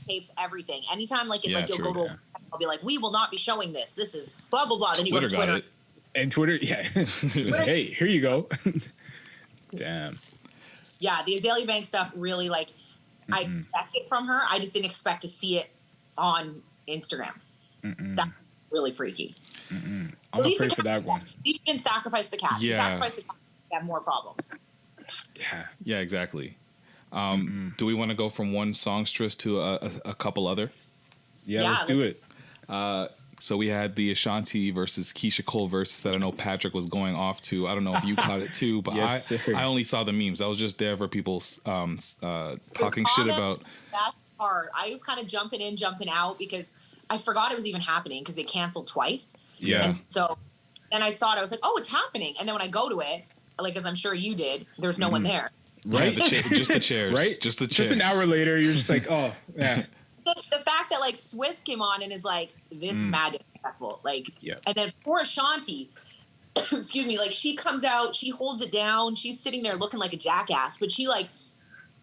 tapes everything. Anytime like Yeah, you'll true, go to, I'll be like, "We will not be showing this. This is blah blah blah." Then you Twitter go to got Twitter. it. And Twitter, yeah. Hey, here you go. Damn. Yeah, the Azealia Banks stuff really like I expect it from her. I just didn't expect to see it on Instagram. That's really freaky. I'm At least afraid the for that one. At least she didn't sacrifice the cat. She Yeah. sacrificed the cat. You have more problems. Yeah. Yeah, exactly. Do we want to go from one songstress to a couple other? Yeah, Yeah, let's do it. So we had the Ashanti versus Keisha Cole versus that I know Patrick was going off to. I don't know if you caught it too, but Yes, sir. I only saw the memes. I was just there for people talking shit about. That's hard. I was kind of jumping in, jumping out because I forgot it was even happening because they canceled twice. Yeah. And so then I saw it. I was like, "Oh, it's happening!" And then when I go to it, like as I'm sure you did, there's no one there. Right? Yeah, just the chairs. Right? Just the chairs. Just an hour later, you're just like, oh, yeah. The fact that like Swiss came on and is like, "This is mad disrespectful," like, Yeah. and then poor Ashanti, excuse me, like she comes out, she holds it down, she's sitting there looking like a jackass, but she like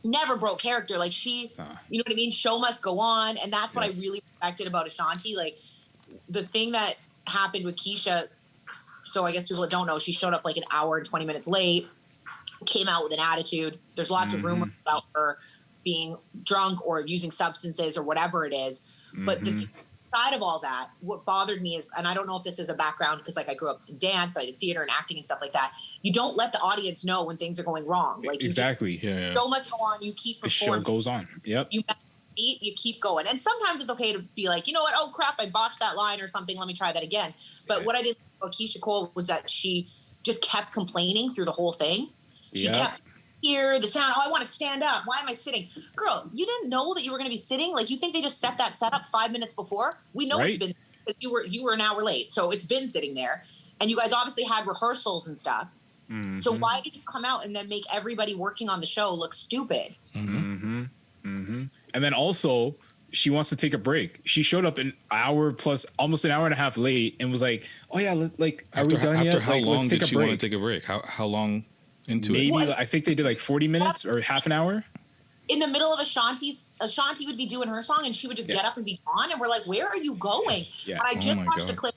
never broke character. Like she, you know what I mean? Show must go on, and that's what I really respected about Ashanti. Like the thing that happened with Keisha. So I guess people that don't know, she showed up like an hour and 20 minutes late, came out with an attitude. There's lots of rumors about her being drunk or using substances or whatever it is. But the side of all that, what bothered me is, and I don't know if this is a background because like I grew up in dance, I did theater and acting and stuff like that. You don't let the audience know when things are going wrong. Like Exactly. Yeah. show must go on. You keep The show performing. goes on. Yep. You eat, you keep going. And sometimes it's okay to be like, you know what? Oh crap, I botched that line or something. Let me try that again. But what I did about Keisha Cole was that she just kept complaining through the whole thing. She kept hear the sound. Oh, I want to stand up. Why am I sitting? Girl, you didn't know that you were going to be sitting. Like you think they just set that setup 5 minutes before? We know it's been. You were an hour late, so it's been sitting there. And you guys obviously had rehearsals and stuff. So why did you come out and then make everybody working on the show look stupid? And then also, she wants to take a break. She showed up an hour plus, almost an hour and a half late, and was like, "Oh yeah, are we done yet? After how Like, long let's take did a she break." want to take a break? How long into Maybe it? I think they did like 40 minutes or half an hour. In the middle of Ashanti would be doing her song and she would just get up and be gone. And we're like, where are you going? Yeah. And I just my watched God. a clip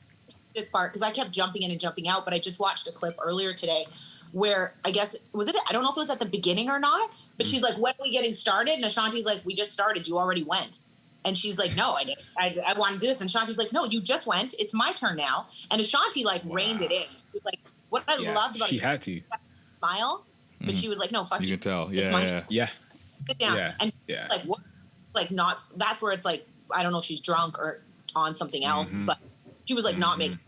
this part because I kept jumping in and jumping out, but I just watched a clip earlier today where I guess, I don't know if it was at the beginning or not, but she's like, when are we getting started? And Ashanti's like, we just started. You already went. And she's like, no, I didn't. I want to do this. And Ashanti's like, no, you just went. It's my turn now. And Ashanti like reined it in. She's like, what I loved about she Ashanti had to. smile, but she was like, no, fuck you. You can tell. It's my Yeah. turn. Yeah. Sit down. Yeah. And Yeah. like what? Like not. That's where it's like I don't know if she's drunk or on something else, but she was like not making.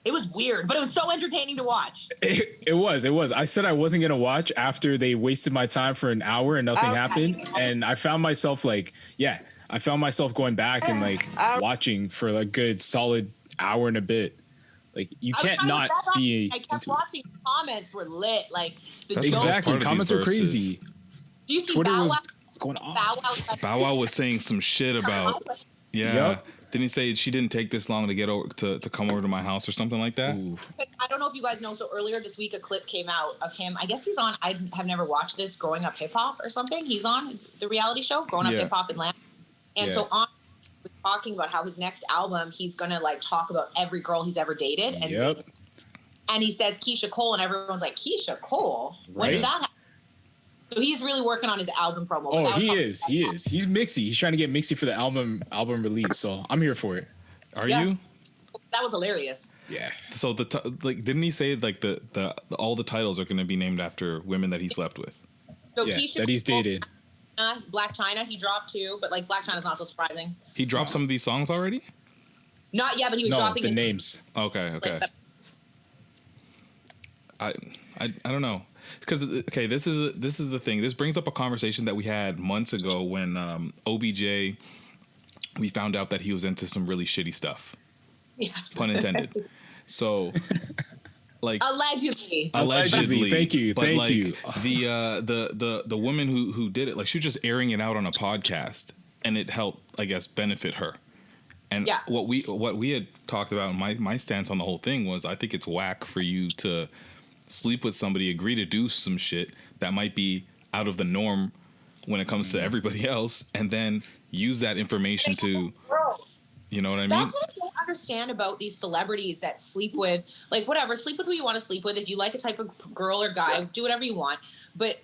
It was weird, but it was so entertaining to watch. It was. I said I wasn't going to watch after they wasted my time for an hour and nothing happened. And I found myself I found myself going back and like watching for a good solid hour and a bit. Like you can't not be. I kept watching. Comments were lit. Like the That's joke. part Exactly. of these Comments are verses. crazy. Do you see Twitter Bow was Wow? going on. Bow Wow was saying some shit about. Yeah. Yep. Didn't he say she didn't take this long to get over to come over to my house or something like that? Ooh. I don't know if you guys know. So earlier this week, a clip came out of him. I guess he's on. I have never watched this. Growing Up Hip Hop or something. He's on the reality show, Growing Up Yeah. Hip Hop Atlanta. And so on, was talking about how his next album, he's gonna like talk about every girl he's ever dated, and and he says Keisha Cole, and everyone's like, Keisha Cole? When did that happen? So he's really working on his album promo. Oh, he is. He's mixy. He's trying to get mixy for the album release. So I'm here for it. Are you? That was hilarious. Yeah. So didn't he say like the all the titles are going to be named after women that he slept with? So Yeah, Keisha that he's Cole, dated. Black China, he dropped too, but like Black China's not so surprising. He dropped some of these songs already? Not yet, but he was No, dropping the his- names. Okay. I don't know, because okay, this is the thing. This brings up a conversation that we had months ago when OBJ, we found out that he was into some really shitty stuff. Yes. Pun intended. So, like Allegedly. Thank you. But Thank like, you. the woman who did it, like she was just airing it out on a podcast, and it helped, I guess, benefit her. And Yeah. what we had talked about, my stance on the whole thing was, I think it's whack for you to sleep with somebody, agree to do some shit that might be out of the norm when it comes to everybody else, and then use that information to, you know what I mean? That's what I don't understand about these celebrities that sleep with, like, whatever, sleep with who you want to sleep with. If you like a type of girl or guy, do whatever you want. But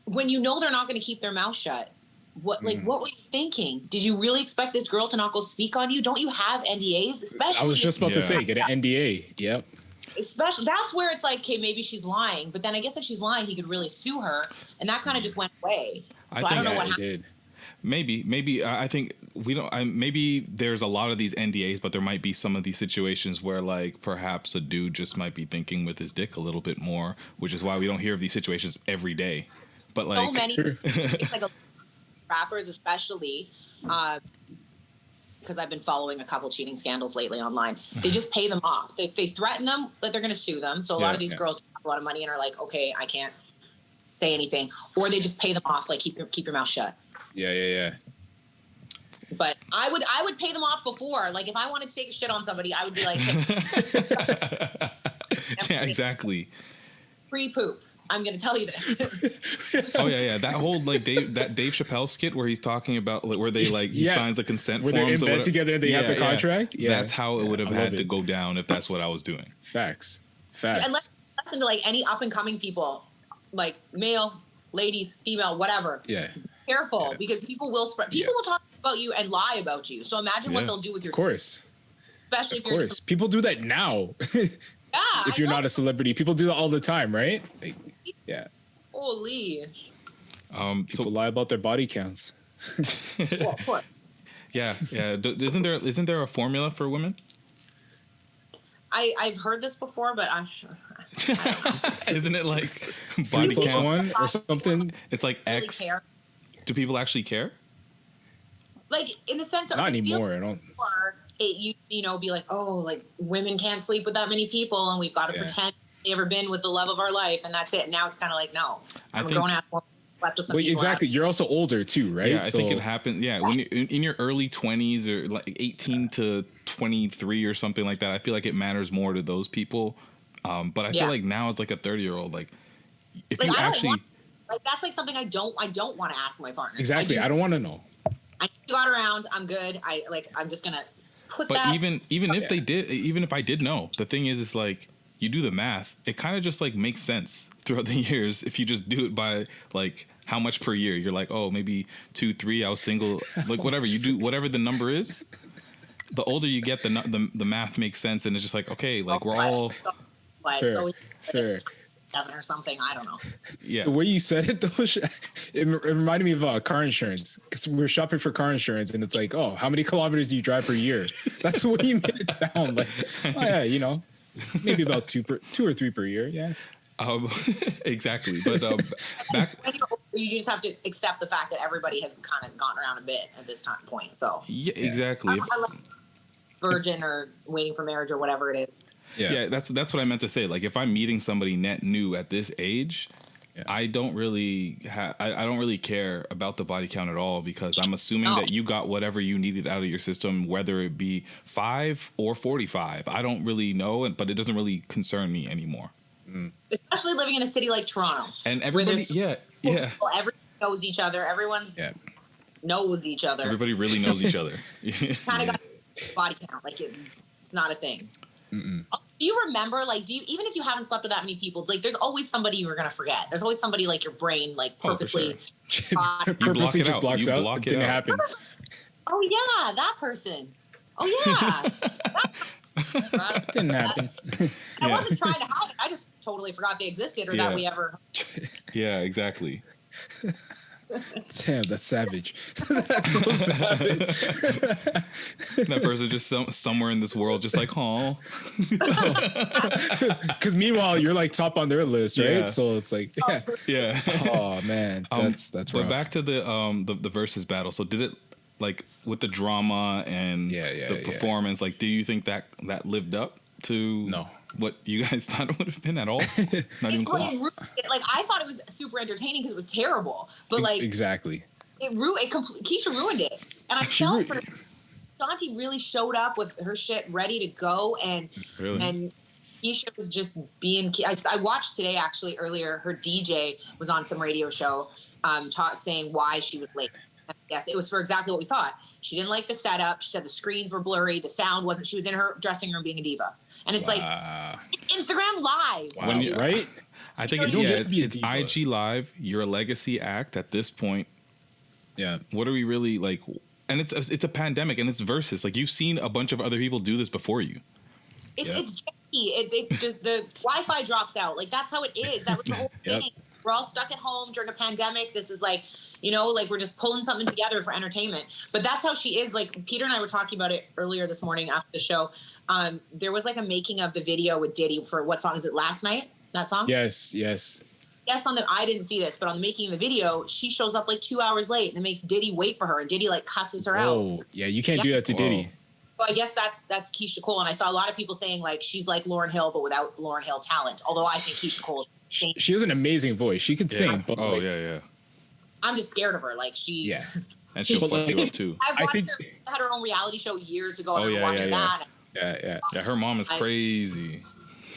when you know they're not going to keep their mouth shut, what were you thinking? Did you really expect this girl to not go speak on you? Don't you have NDAs? Especially, I was just about to say, get an NDA. Yep. especially that's where it's like, okay, maybe she's lying. But then I guess if she's lying, he could really sue her, and that kind of just went away. So I don't know what happened. Maybe I think we don't. Maybe there's a lot of these NDAs, but there might be some of these situations where, like, perhaps a dude just might be thinking with his dick a little bit more, which is why we don't hear of these situations every day. But like, So many, it's like rappers, especially, because I've been following a couple cheating scandals lately online. They just pay them off. They threaten them that they're going to sue them. So a lot of these girls have a lot of money and are like, okay, I can't say anything, or they just pay them off, like keep your mouth shut. Yeah. But I would pay them off before. Like if I wanted to take a shit on somebody, I would be like, hey, yeah, exactly. pre-poop. I'm going to tell you this. Oh yeah. That whole like Dave Chappelle skit where he's talking about like, where they like he signs the consent where they're in forms bed together and they have the contract. Yeah. That's how it would have had to go down if that's what I was doing. Facts. And let's listen to like any up and coming people, like male, ladies, female, whatever. Yeah. Careful, because people will spread. People will talk about you and lie about you. So imagine what they'll do with your. Of course. Especially if of course. People do that now. If you're not a celebrity, people do that all the time, right? Like, yeah. Holy. People lie about their body counts. Well, of course. Yeah. Isn't there a formula for women? I've heard this before, but I'm sure. Isn't it like body body count? one or something? It's like Really X. care. Do people actually care? Like in the sense of Not like, anymore. I don't. It you know be like, oh, like women can't sleep with that many people, and we've got to pretend they've ever been with the love of our life, and that's it. Now it's kind of like, no, I'm going to have more slept with some people. Exactly. You're also older too, right? Yeah, I think it happened. Yeah, when you in your early 20s or like 18 to 23 or something like that, I feel like it matters more to those people. But I feel like now it's like a 30-year-old. Like if like, you actually that's like something I don't want to ask my partner. Exactly. I don't want to know. I got around. I'm good. I'm just gonna put but that. even if they did, even if I did know, the thing is like you do the math, it kind of just like makes sense throughout the years if you just do it by like how much per year. You're like, oh, maybe 2, 3. I was single, like whatever you do, whatever the number is. The older you get, the math makes sense, and it's just like, okay, like we're all fair. 7 or something. I don't know. Yeah. The way you said it though, it reminded me of car insurance, because we were shopping for car insurance, and it's like, oh, how many kilometers do you drive per year? That's the way you made it sound. Like, oh yeah, you know, maybe about 2 or 3 per year. Yeah. Exactly. But back, you just have to accept the fact that everybody has kind of gone around a bit at this point. So yeah, exactly. I like virgin or waiting for marriage or whatever it is. Yeah, that's what I meant to say. Like if I'm meeting somebody net new at this age, I don't really I don't really care about the body count at all, because I'm assuming that you got whatever you needed out of your system, whether it be 5 or 45. I don't really know, but it doesn't really concern me anymore. Especially living in a city like Toronto. And everybody, yeah. Everyone knows each other. Everyone's knows each other. Everybody really knows each other. Kind of got body count. Like it's not a thing. Mm-mm. Do you remember, like, even if you haven't slept with that many people, like, there's always somebody you're going to forget. There's always somebody, like, your brain, like, purposely. Purposely just blocks out. Block it didn't happen. Oh, yeah, that person. Oh, yeah. That didn't happen. I wasn't trying to hide it. I just totally forgot they existed or that we ever. Yeah, exactly. Damn, that's savage. That's so savage. That person just somewhere in this world, just like, oh. Because meanwhile, you're like top on their list, right? Yeah. So it's like, Yeah. Oh man, that's But rough. back to the versus battle. So did it, like, with the drama and the performance? Like, do you think that lived up to what you guys thought it would have been at all? Not even close. Like, I thought it was super entertaining because it was terrible, but like exactly, Keisha ruined it, and I felt for Shanti really showed up with her shit ready to go, and Keisha was just being. I watched today actually earlier. Her DJ was on some radio show, saying why she was late. Yes, it was for exactly what we thought. She didn't like the setup. She said the screens were blurry, the sound wasn't. She was in her dressing room being a diva. And it's like Instagram Live. Wow. Right? I think it's IG Live. You're a legacy act at this point. Yeah. What are we really like? And it's a pandemic and it's versus. Like, you've seen a bunch of other people do this before you. It's janky. The Wi-Fi drops out. Like, that's how it is. That was the whole thing. We're all stuck at home during a pandemic. This is like, like, we're just pulling something together for entertainment. But that's how she is. Like, Peter and I were talking about it earlier this morning after the show. There was like a making of the video with Diddy for what song is it? Last Night? That song? Yes. I didn't see this, but on the making of the video, she shows up like 2 hours late and it makes Diddy wait for her, and Diddy like cusses her out. Oh, yeah, you can't do that to Diddy. So I guess that's Keisha Cole, and I saw a lot of people saying like she's like Lauryn Hill, but without Lauryn Hill talent. Although I think Keisha Cole, she has an amazing voice. She could sing. But I'm just scared of her. Like and she'll fuck you up too. I've watched her had her own reality show years ago. And I watched that. Yeah, her mom is crazy.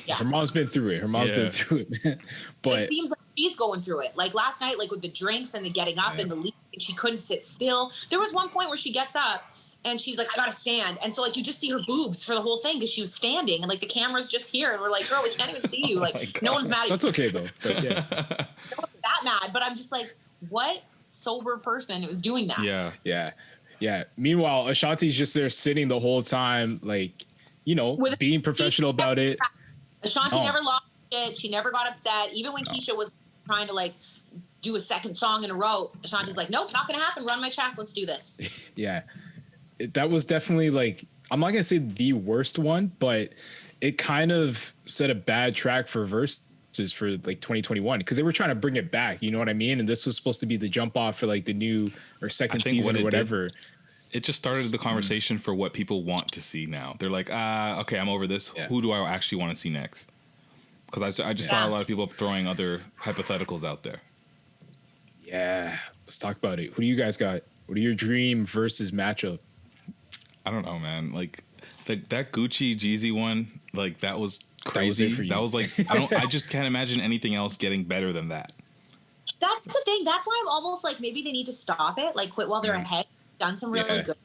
Yeah. Her mom's been through it. Man. But it seems like she's going through it. Like last night, like with the drinks and the getting up and the leak, she couldn't sit still. There was one point where she gets up and she's like, I gotta stand. And so like you just see her boobs for the whole thing because she was standing and like the camera's just here and we're like, girl, we can't even see you. Like no one's mad at you. That's okay though. But I wasn't that mad, but I'm just like, what sober person was doing that? Yeah. Meanwhile, Ashanti's just there sitting the whole time, like, being professional about it. Ashanti never lost it. She never got upset. Even when Keisha was trying to like do a second song in a row, Ashanti's like, nope, not going to happen. Run my track. Let's do this. Yeah. That was definitely like, I'm not going to say the worst one, but it kind of set a bad track for verses for like 2021 because they were trying to bring it back. You know what I mean? And this was supposed to be the jump off for like the new or second season or whatever. It just started the conversation for what people want to see now. They're like, okay, I'm over this. Who do I actually want to see next? Because I just saw a lot of people throwing other hypotheticals out there. Yeah, let's talk about it. Who do you guys got? What are your dream versus matchup? I don't know, man. Like that Gucci Jeezy one, like that was crazy. That was like I just can't imagine anything else getting better than that. That's the thing. That's why I'm almost like maybe they need to stop it. Like quit while they're ahead. Done some really good.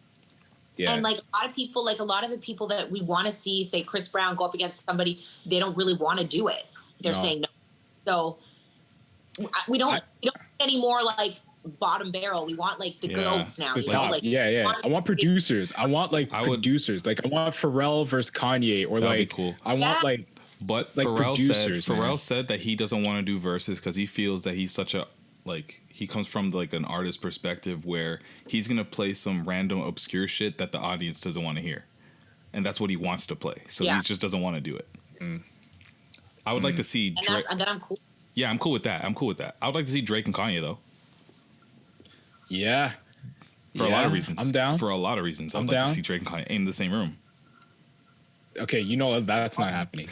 Yeah. And like a lot of the people that we want to see, say Chris Brown, go up against somebody, they don't really want to do it. They're saying no. So we don't need any more like bottom barrel. We want like the goats now. The top. Like, I want producers. I want like producers. Like I want Pharrell versus Kanye or like cool. I want like. But like Pharrell said that he doesn't want to do verses because he feels that he's such a like he comes from like an artist perspective where he's gonna play some random obscure shit that the audience doesn't want to hear, and that's what he wants to play. So he just doesn't want to do it. I would like to see Drake. And then I'm cool. Yeah, I'm cool with that. I would like to see Drake and Kanye though. Yeah. For a lot of reasons. I'm down. For a lot of reasons. I'd like to see Drake and Kanye in the same room. Okay, you know that's not happening.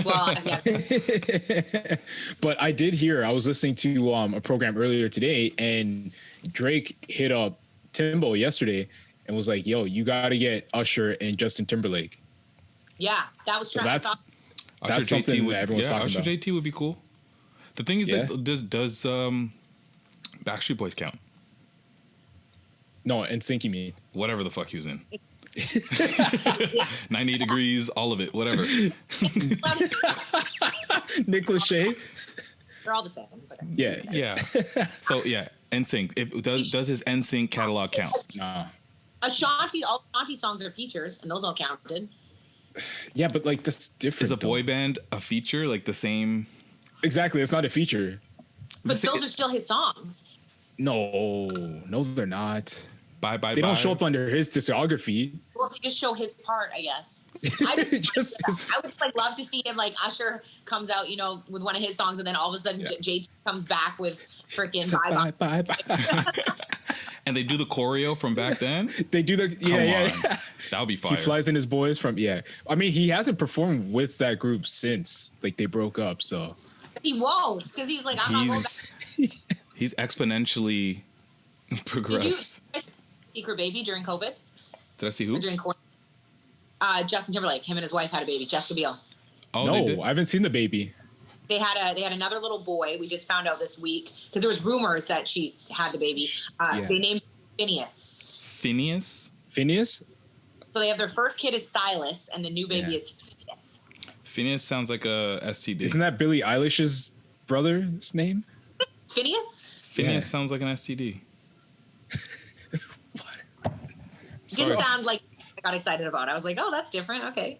Well, yeah. But I did hear. I was listening to a program earlier today, and Drake hit up Timbo yesterday and was like, "Yo, you got to get Usher and Justin Timberlake." Yeah, that was So Travis. that's something that everyone's talking Usher about. JT would be cool. The thing is, that does Backstreet Boys count? No, NSYNC, you mean? Whatever the fuck he was in. 90 Degrees, all of it, whatever. Nick Lachey? They're all the same. It's okay. Yeah. Yeah. So yeah, NSYNC. Does his NSYNC catalog count? Nah. Ashanti, all Ashanti songs are features, and those all counted. Yeah, but like that's different. Is a though. boy band a feature like the same? Exactly, it's not a feature. But those are still his songs. No, they're not. Bye. They don't show up under his discography. Well, they just show his part, I guess. I would like love to see him like Usher comes out, you know, with one of his songs, and then all of a sudden JT comes back with freaking Bye. And they do the choreo from back then. They do the yeah. That would be fire. He flies in his boys from I mean, he hasn't performed with that group since like they broke up. So He won't, because he's like, I'm not going back. He's exponentially progressed. Did you Secret Baby during COVID? Did I see who? Or during quarantine? Justin Timberlake, him and his wife had a baby, Jessica Biel. Oh, no, I haven't seen the baby. They had another little boy. We just found out this week because there was rumors that she had the baby. They named Phineas. Phineas? So they have their first kid is Silas, and the new baby is Phineas. Phineas sounds like a STD. Isn't that Billie Eilish's brother's name? Phineas? Phineas sounds like an STD. It didn't sound like I got excited about. I was like, oh, that's different. Okay.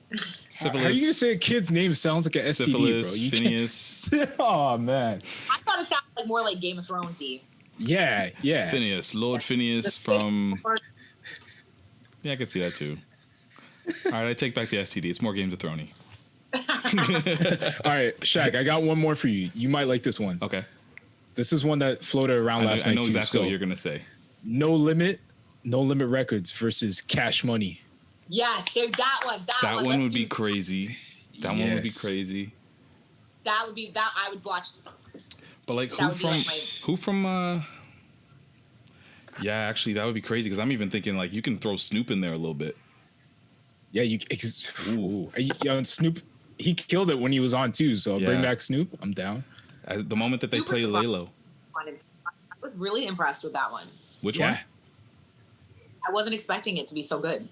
Syphilis. How are you gonna say a kid's name sounds like an STD, Syphilis, bro? You Phineas. Oh man. I thought it sounded like more like Game of Thrones-y. Yeah. Phineas, Lord Phineas from. Yeah, I can see that too. All right, I take back the STD. It's more Games of Thrones. All right, Shaq, I got one more for you. You might like this one. Okay. This is one that floated around last night. I know too, exactly what you're gonna say. No Limit Records versus Cash Money. Yes, that one. That one would be crazy. That one would be crazy. That would be that I would watch. But like who from yeah, actually that would be crazy because I'm even thinking like you can throw Snoop in there a little bit. Yeah, Snoop, he killed it when he was on too. So bring back Snoop. I'm down. At the moment that they play Laylo. I was really impressed with that one. Which one? I wasn't expecting it to be so good.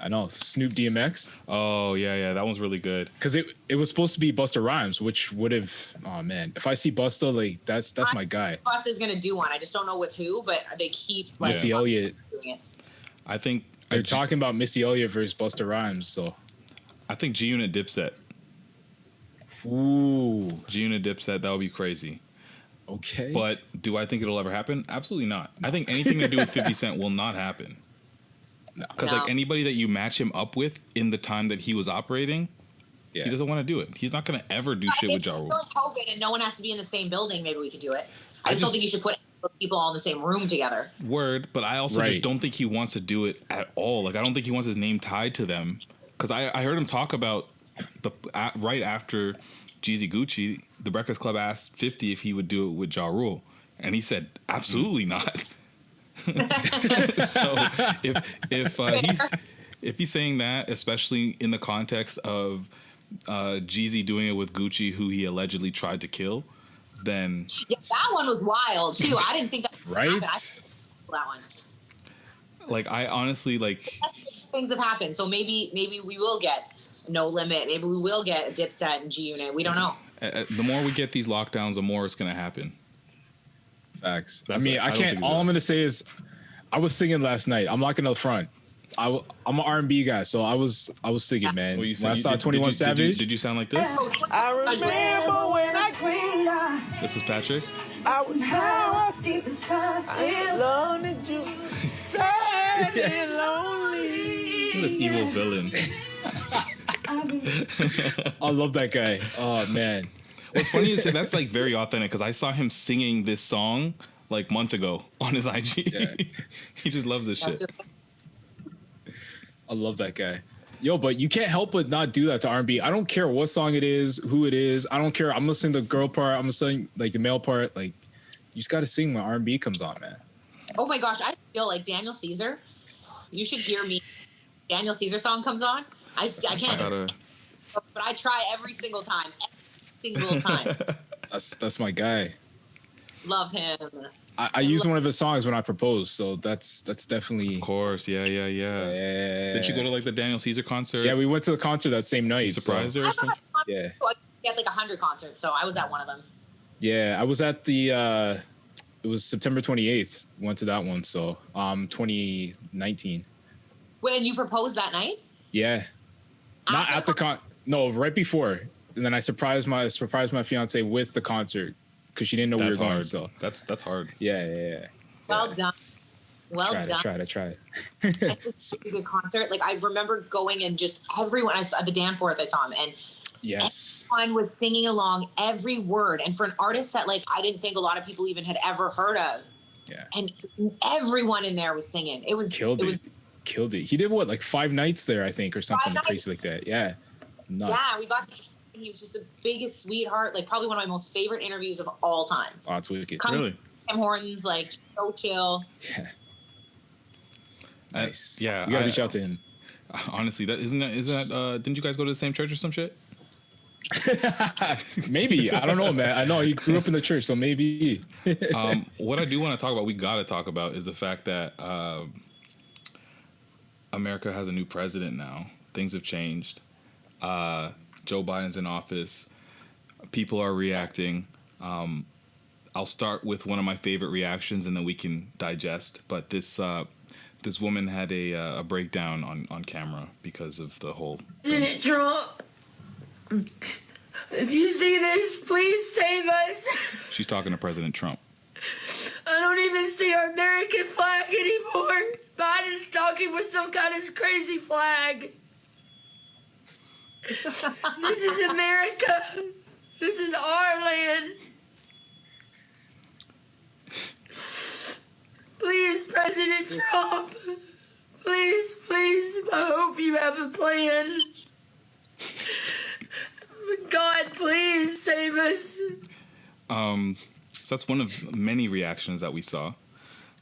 I know. Snoop DMX. Oh yeah, that one's really good. Because it was supposed to be Busta Rhymes, which would have. Oh man, if I see Busta, like that's my guy. Busta's gonna do one. I just don't know with who, but they keep like Missy Elliott doing it. I think they're talking about Missy Elliott versus Busta Rhymes. So I think G Unit Dipset. Ooh, G Unit Dipset. That would be crazy. Okay. But do I think it'll ever happen? Absolutely not. I think anything to do with 50 Cent will not happen. Because like anybody that you match him up with in the time that he was operating, he doesn't want to do it. He's not going to ever do shit with Ja Rule. COVID and no one has to be in the same building. Maybe we could do it. I just don't think you should put people all in the same room together. Word, but I also just don't think he wants to do it at all. Like I don't think he wants his name tied to them. Because I heard him talk about right after Jeezy Gucci, the Breakfast Club asked 50 if he would do it with Ja Rule, and he said absolutely not. So if he's saying that, especially in the context of Jeezy doing it with Gucci, who he allegedly tried to kill, then that one was wild too. I didn't think that that one. Like I honestly like things have happened, so maybe we will get No Limit. Maybe we will get a Dipset and G Unit. We don't know. The more we get these lockdowns, the more it's going to happen. Facts. I mean, I can't. All I'm going to say is, I was singing last night. I'm not going to front. I'm an R&B guy, so I was singing, man. Well, when I saw 21 Savage, did you sound like this? I remember when I cleaned. This is Patrick. I was how deep inside. I loved you. Sad and lonely. This evil villain. I love that guy. Oh man. What's funny is that's like very authentic because I saw him singing this song like months ago on his IG. Yeah. He just loves this shit. I love that guy. Yo, but you can't help but not do that to R&B. I don't care what song it is, who it is. I don't care. I'm listening to the girl part. I'm listening like the male part. Like, you just got to sing when R&B comes on, man. Oh my gosh, I feel like Daniel Caesar. You should hear me. Daniel Caesar song comes on. I can't, but I try every single time. Every single time. That's my guy. Love him. I use one of his songs when I propose, so that's definitely. Of course, yeah. Did you go to like the Daniel Caesar concert? Yeah, we went to the concert that same night. Surprised her or something? Yeah. He had like 100 concerts, so I was at one of them. Yeah, I was at the. It was September 28th. Went to that one, so 2019. When you proposed that night? Yeah. Not at the No, right before, and then I surprised my fiance with the concert because she didn't know we were going. So that's hard. Yeah. Well done. I tried. It's a good concert. Like I remember going and just everyone. I saw the Danforth. I saw him, and yes, everyone was singing along every word. And for an artist that like I didn't think a lot of people even had ever heard of. Yeah. And everyone in there was singing. It was killed it. He did what, like 5 nights there, I think, or something crazy like that. Yeah. Nuts. Yeah, we got. He was just the biggest sweetheart. Like probably one of my most favorite interviews of all time. Oh, it's wicked. Really? Tim Hortons, like so chill. Yeah. Nice. Yeah. You gotta reach out to him. Honestly, isn't that didn't you guys go to the same church or some shit? Maybe. I don't know, man. I know he grew up in the church, so maybe. What I do want to talk about, we got to talk about, is the fact that America has a new president now. Things have changed. Joe Biden's in office. People are reacting. I'll start with one of my favorite reactions, and then we can digest. But this woman had a breakdown on camera because of the whole President Trump, if you see this, please save us. She's talking to President Trump. I don't even see our American flag anymore. Biden's talking with some kind of crazy flag. This is America. This is our land. Please, President Trump. Please, I hope you have a plan. God, please save us. So that's one of many reactions that we saw.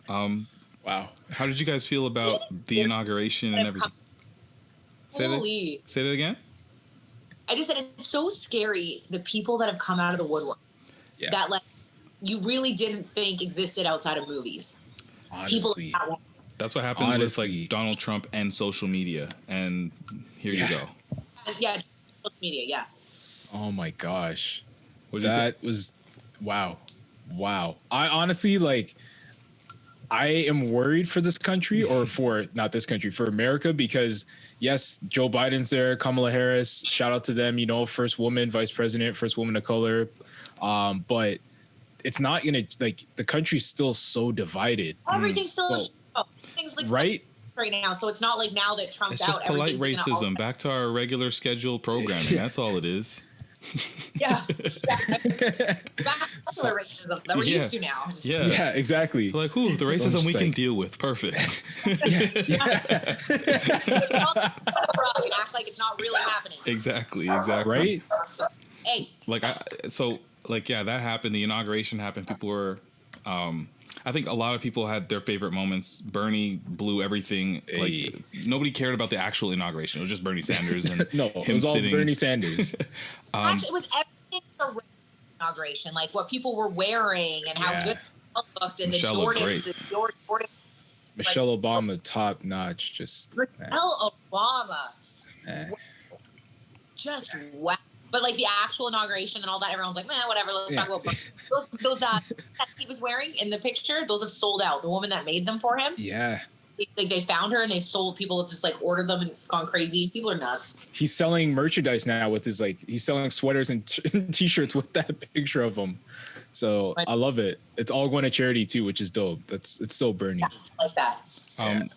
Wow. How did you guys feel about the inauguration and everything? Say that again? I just said it's so scary, the people that have come out of the woodwork that like you really didn't think existed outside of movies. Honestly. That's what happens with like Donald Trump and social media. And here you go. Yeah, social media, yes. Oh my gosh. That was wow. I honestly I am worried for this country, or for not this country, for America, because yes, Joe Biden's there, Kamala Harris, shout out to them, first woman vice president, first woman of color. But it's not gonna, the country's still so divided. Everything's still things right now, so it's not like now that Trump's out. It's just polite racism. Back to our regular scheduled programming. That's all it is. Yeah. That's the racism that we're used to now. Yeah, exactly. Like, the racism we can deal with. Perfect. And act like it's not really happening. Exactly. Right? Hey. That happened. The inauguration happened. People were, I think a lot of people had their favorite moments. Bernie blew everything. Hey. Like, nobody cared about the actual inauguration. It was just Bernie Sanders and it was all Bernie Sanders. Actually, it was everything the inauguration, like what people were wearing and how good it looked, and Michelle the Jordans. Michelle Obama, top notch. Just Michelle Obama. Just wow. But like the actual inauguration and all that, everyone's like, man, whatever. Let's talk about those that he was wearing in the picture. Those have sold out. The woman that made them for him. Yeah. They found her and they've sold. People have just ordered them and gone crazy. People are nuts. He's selling merchandise now with his he's selling sweaters and t-shirts with that picture of him. So I love it. It's all going to charity too, which is dope. It's so Bernie. Yeah, I like that.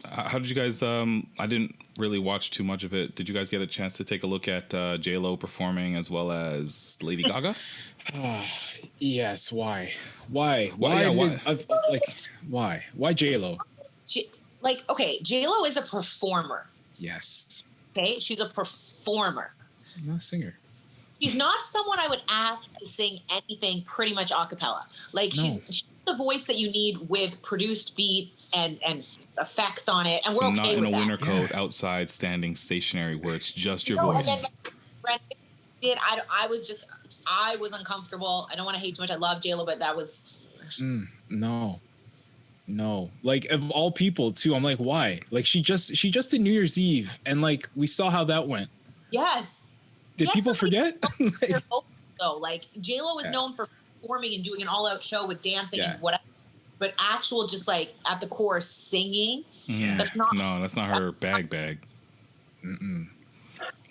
How did you guys? I didn't really watch too much of it. Did you guys get a chance to take a look at J-Lo performing as well as Lady Gaga? Yes. Why? Why J-Lo? Okay, J-Lo is a performer. Yes. Okay, she's a performer. I'm not a singer. She's not someone I would ask to sing anything pretty much a cappella. Like she's the voice that you need with produced beats and effects on it, and So we're not okay in with a that. winter coat outside standing stationary where it's just your No, voice. and then Brent did. I was uncomfortable. I don't want to hate too much. I love JLo, but that was No. Like of all people too, I'm like, why? Like she just did New Year's Eve, and like we saw how that went. yes. Did Yes, people somebody- forget? Though, like JLo is known for performing and doing an all-out show with dancing Yeah. and whatever, but actual just like at the core singing. Mm. That's not. No, that's not her bag. Mm-mm.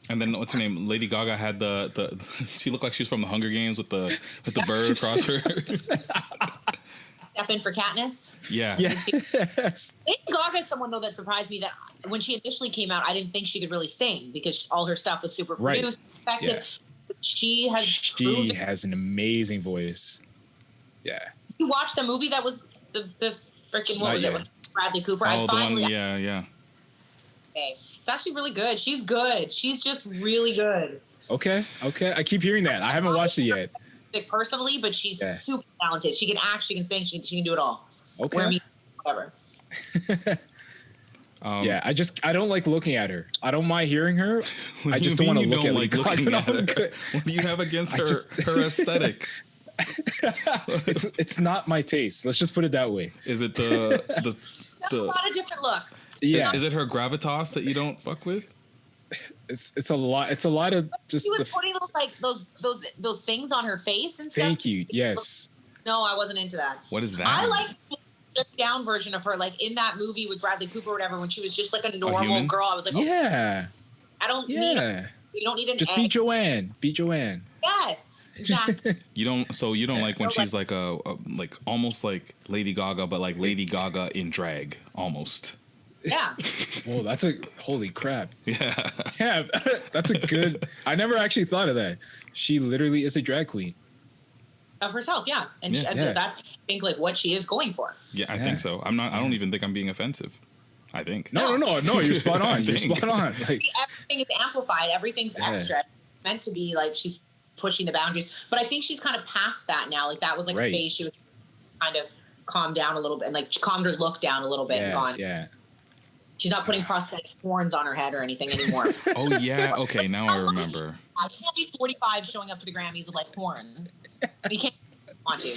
And then what's her name? Lady Gaga had the she looked like she was from the Hunger Games with the bird across her. Step in for Katniss. Yeah. Yes. Lady Gaga is someone though that surprised me that when she initially came out, I didn't think she could really sing because all her stuff was super Right. produced, effective. Yeah. She has. She proven- has an amazing voice. Yeah. You watched the movie that was the freaking what Not was yet. it? With Bradley Cooper. Oh, I the finally. one. Yeah. Okay. It's actually really good. She's good. She's just really good. Okay. I keep hearing that. I haven't watched it yet. Like, personally, but she's Yeah. super talented. She can act. She can sing. She can do it all. Okay. Wear me, whatever. Yeah, I don't like looking at her. I don't mind hearing her. I just don't What want do to you look at mean Lady you don't like looking Gaga. at her? What do you have against I her just- her aesthetic? It's not my taste. Let's just put it that way. Is it There's a lot of different looks. Yeah, Is it her gravitas that you don't fuck with? it's a lot. It's a lot of just She was the. putting like those things on her face and stuff. Thank you. Yes. No, I wasn't into that. What is that? I like the stripped down version of her, like in that movie with Bradley Cooper or whatever, when she was just like a normal human? girl. I was like, oh, Yeah. I don't need. Yeah. You don't need an Just egg. be Joanne. Be Joanne. Yes, exactly. You don't like when she's like a like almost like Lady Gaga, but like Lady Gaga in drag almost. Yeah. Whoa, that's a holy crap. Yeah. Yeah, that's a good. I never actually thought of that. She literally is a drag queen. Of herself, yeah, and Yeah. Yeah. that's I think like what she is going for. Yeah, I Yeah. think so. I don't even think I'm being offensive. I think. No. You're spot on. You're Thank spot on. Like, Everything is amplified. Everything's Yeah. extra. It's meant to be like she's pushing the boundaries, but I think she's kind of past that now. Like that was like Right. a phase she was kind of calmed down a little bit and like calmed her look down a little bit and yeah, gone. yeah. She's not putting prosthetic horns on her head or anything anymore. Oh yeah. Okay, now I remember. I can't be 45 showing up to the Grammys with like horns. You can't want to.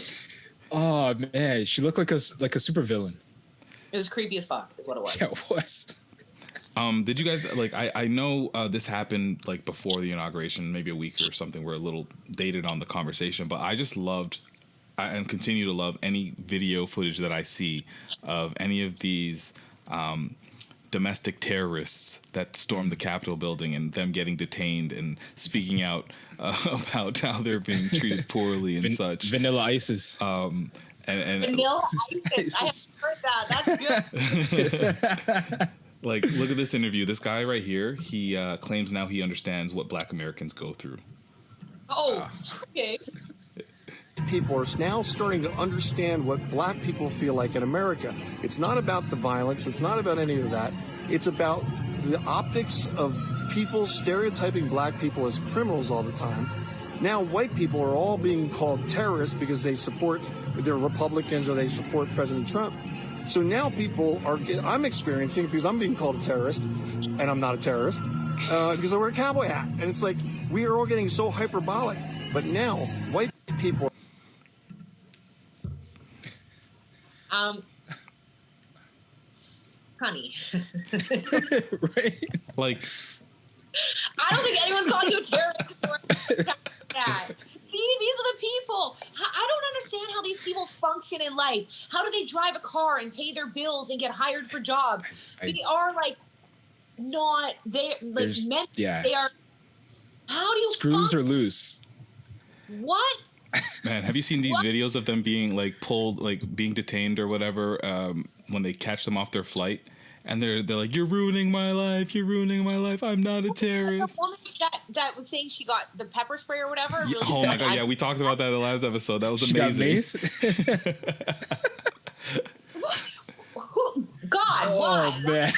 Oh man, she looked like a supervillain. It was creepy as fuck. Is what it was. Yeah, it was. Did you guys like? I know this happened like before the inauguration, maybe a week or something. We're a little dated on the conversation, but I just loved and continue to love any video footage that I see of any of these domestic terrorists that stormed the Capitol building and them getting detained and speaking out about how they're being treated poorly and such. Vanilla Isis. And Vanilla Isis. I haven't heard that. That's good. like, look at this interview. This guy right here, he claims now he understands what Black Americans go through. Oh, okay. People are now starting to understand what black people feel like in America. It's not about the violence. It's not about any of that. It's about the optics of people stereotyping black people as criminals all the time. Now white people are all being called terrorists because they're Republicans or they support President Trump. So now I'm experiencing it because I'm being called a terrorist, and I'm not a terrorist, because I wear a cowboy hat. And it's like, we are all getting so hyperbolic. But now white people Honey. Right? Like, I don't think anyone's calling you a terrorist or that. See, these are the people. I don't understand how these people function in life. How do they drive a car and pay their bills and get hired for jobs? They are like not they like There's- meant. yeah. They are. How do you Screws are function? loose. What? man, have you seen these videos of them being like pulled, like being detained or whatever, when they catch them off their flight? And they're like, "You're ruining my life. You're ruining my life. I'm not a The terrorist." woman that was saying she got the pepper spray or whatever. Yeah, really oh my god, I- yeah, we talked about that in the last episode. That was She got amazing. mace. God, Oh why? man.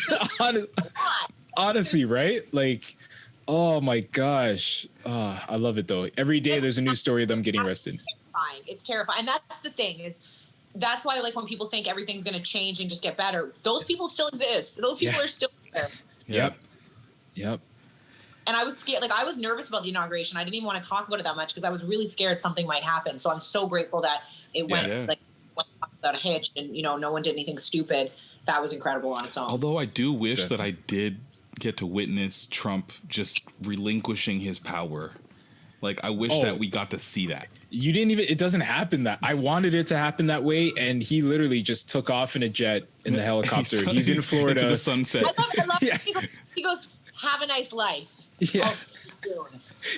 Honestly, right? Like, oh my gosh. I love it though. Every day there's a new story of them getting arrested. Terrifying. It's terrifying. And that's the thing is that's why like when people think everything's going to change and just get better, those people still exist. Those people are still there. Yep. And I was scared. Like I was nervous about the inauguration. I didn't even want to talk about it that much because I was really scared something might happen. So I'm so grateful that it went like without a hitch and no one did anything stupid. That was incredible on its own. Although I do wish that I did get to witness Trump just relinquishing his power. Like I wish that we got to see that. You didn't even. It doesn't happen that. I wanted it to happen that way, and he literally just took off in a jet in the helicopter. He's in Florida. Into the sunset. I love it. He goes, have a nice life. Yeah.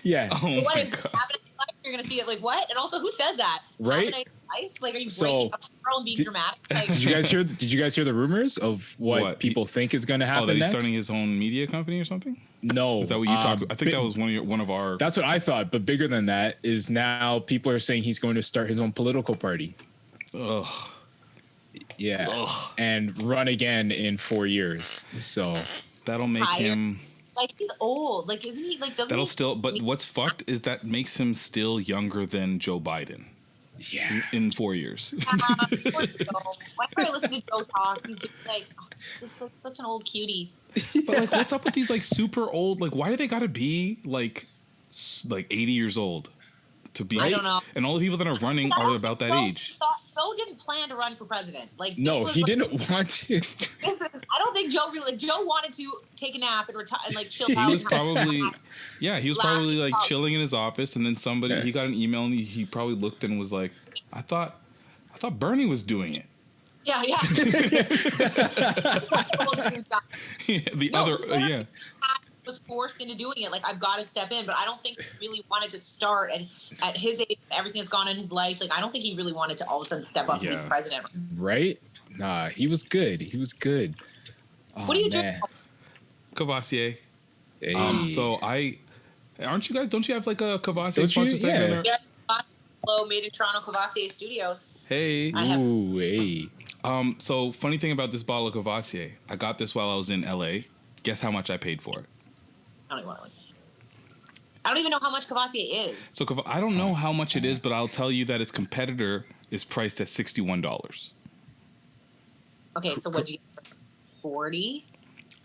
Yeah. Oh my God. Have a nice life. You're gonna see it. Like what? And also, who says that? Right. Have a nice life. Like, are you breaking up the girl and being dramatic? Like, Did you guys hear the rumors of what people think is going to happen? Oh, that he's next? starting his own media company or something? No. Is that what you talked about? I think that was one of our. That's what I thought, but bigger than that is now people are saying he's going to start his own political party. Ugh. Yeah. Ugh. And run again in 4 years. So that'll make him. Like he's old. Like isn't he? Like doesn't That'll he still. But what's fucked is that makes him still younger than Joe Biden. Yeah. In 4 years. Poor Joe. Whenever I listen to Joe talk, he's just like, just like such an old cutie. But like, what's up with these like super old? Like, why do they gotta be like 80 years old to be? I don't know. And all the people that are running are about that age. Joe didn't plan to run for president. Like no, he didn't want to. I don't think Joe really. Like, Joe wanted to take a nap and retire and like chill out. He was probably, he was probably like chilling in his office, and then he got an email, and he probably looked and was like, I thought Bernie was doing it. Yeah. Was forced into doing it. Like I've got to step in, but I don't think he really wanted to start. And at his age, everything that's gone in his life. Like I don't think he really wanted to all of a sudden step up and be president. Right? Nah, he was good. Oh, what do you drink? Cavassier. Hey. So aren't you guys? Don't you have like a Cavassier sponsor segment? Yeah. Hello, made in Toronto Cavassier Studios. Hey. Ooh, hey. So funny thing about this bottle of Cavassier, I got this while I was in LA. Guess how much I paid for it? I don't even know how much Cavassier is. So I don't know how much it is, but I'll tell you that its competitor is priced at $61. Okay, so what did you get? 40?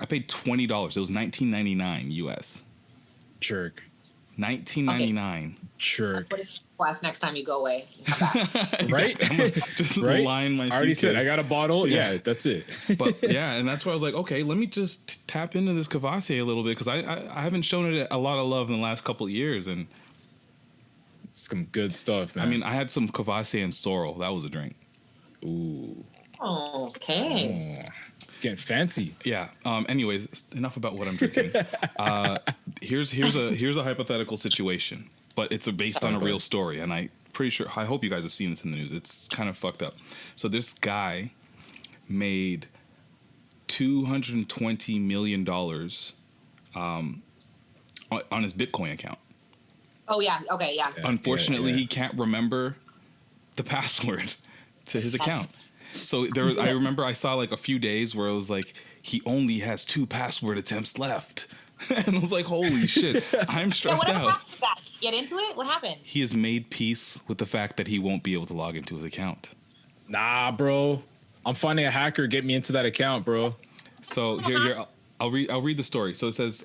I paid $20. It was $19.99 US. Jerk. $19.99. Jerk. Class next time you go away. Right? Just right? line my I already suitcase. said I got a bottle. Yeah, that's it. But yeah, and that's why I was like, okay, let me just tap into this Cavassier a little bit because I haven't shown it a lot of love in the last couple of years, and some good stuff, man. I mean, I had some Cavassier and Sorrel. That was a drink. Ooh. Okay. Oh, it's getting fancy. Yeah. Anyways, enough about what I'm drinking. Here's a hypothetical situation, but it's based on a real story, and I hope you guys have seen this in the news. It's kind of fucked up. So this guy made $220 million on his Bitcoin account. Oh yeah. Okay. Yeah. Unfortunately, he can't remember the password to his account. So I remember I saw like a few days where it was like he only has 2 password attempts left, and I was like, holy shit, I'm stressed out. Happened? Get into it. What happened? He has made peace with the fact that he won't be able to log into his account. Nah, bro. I'm finding a hacker. Get me into that account, bro. So here I'll read the story. So it says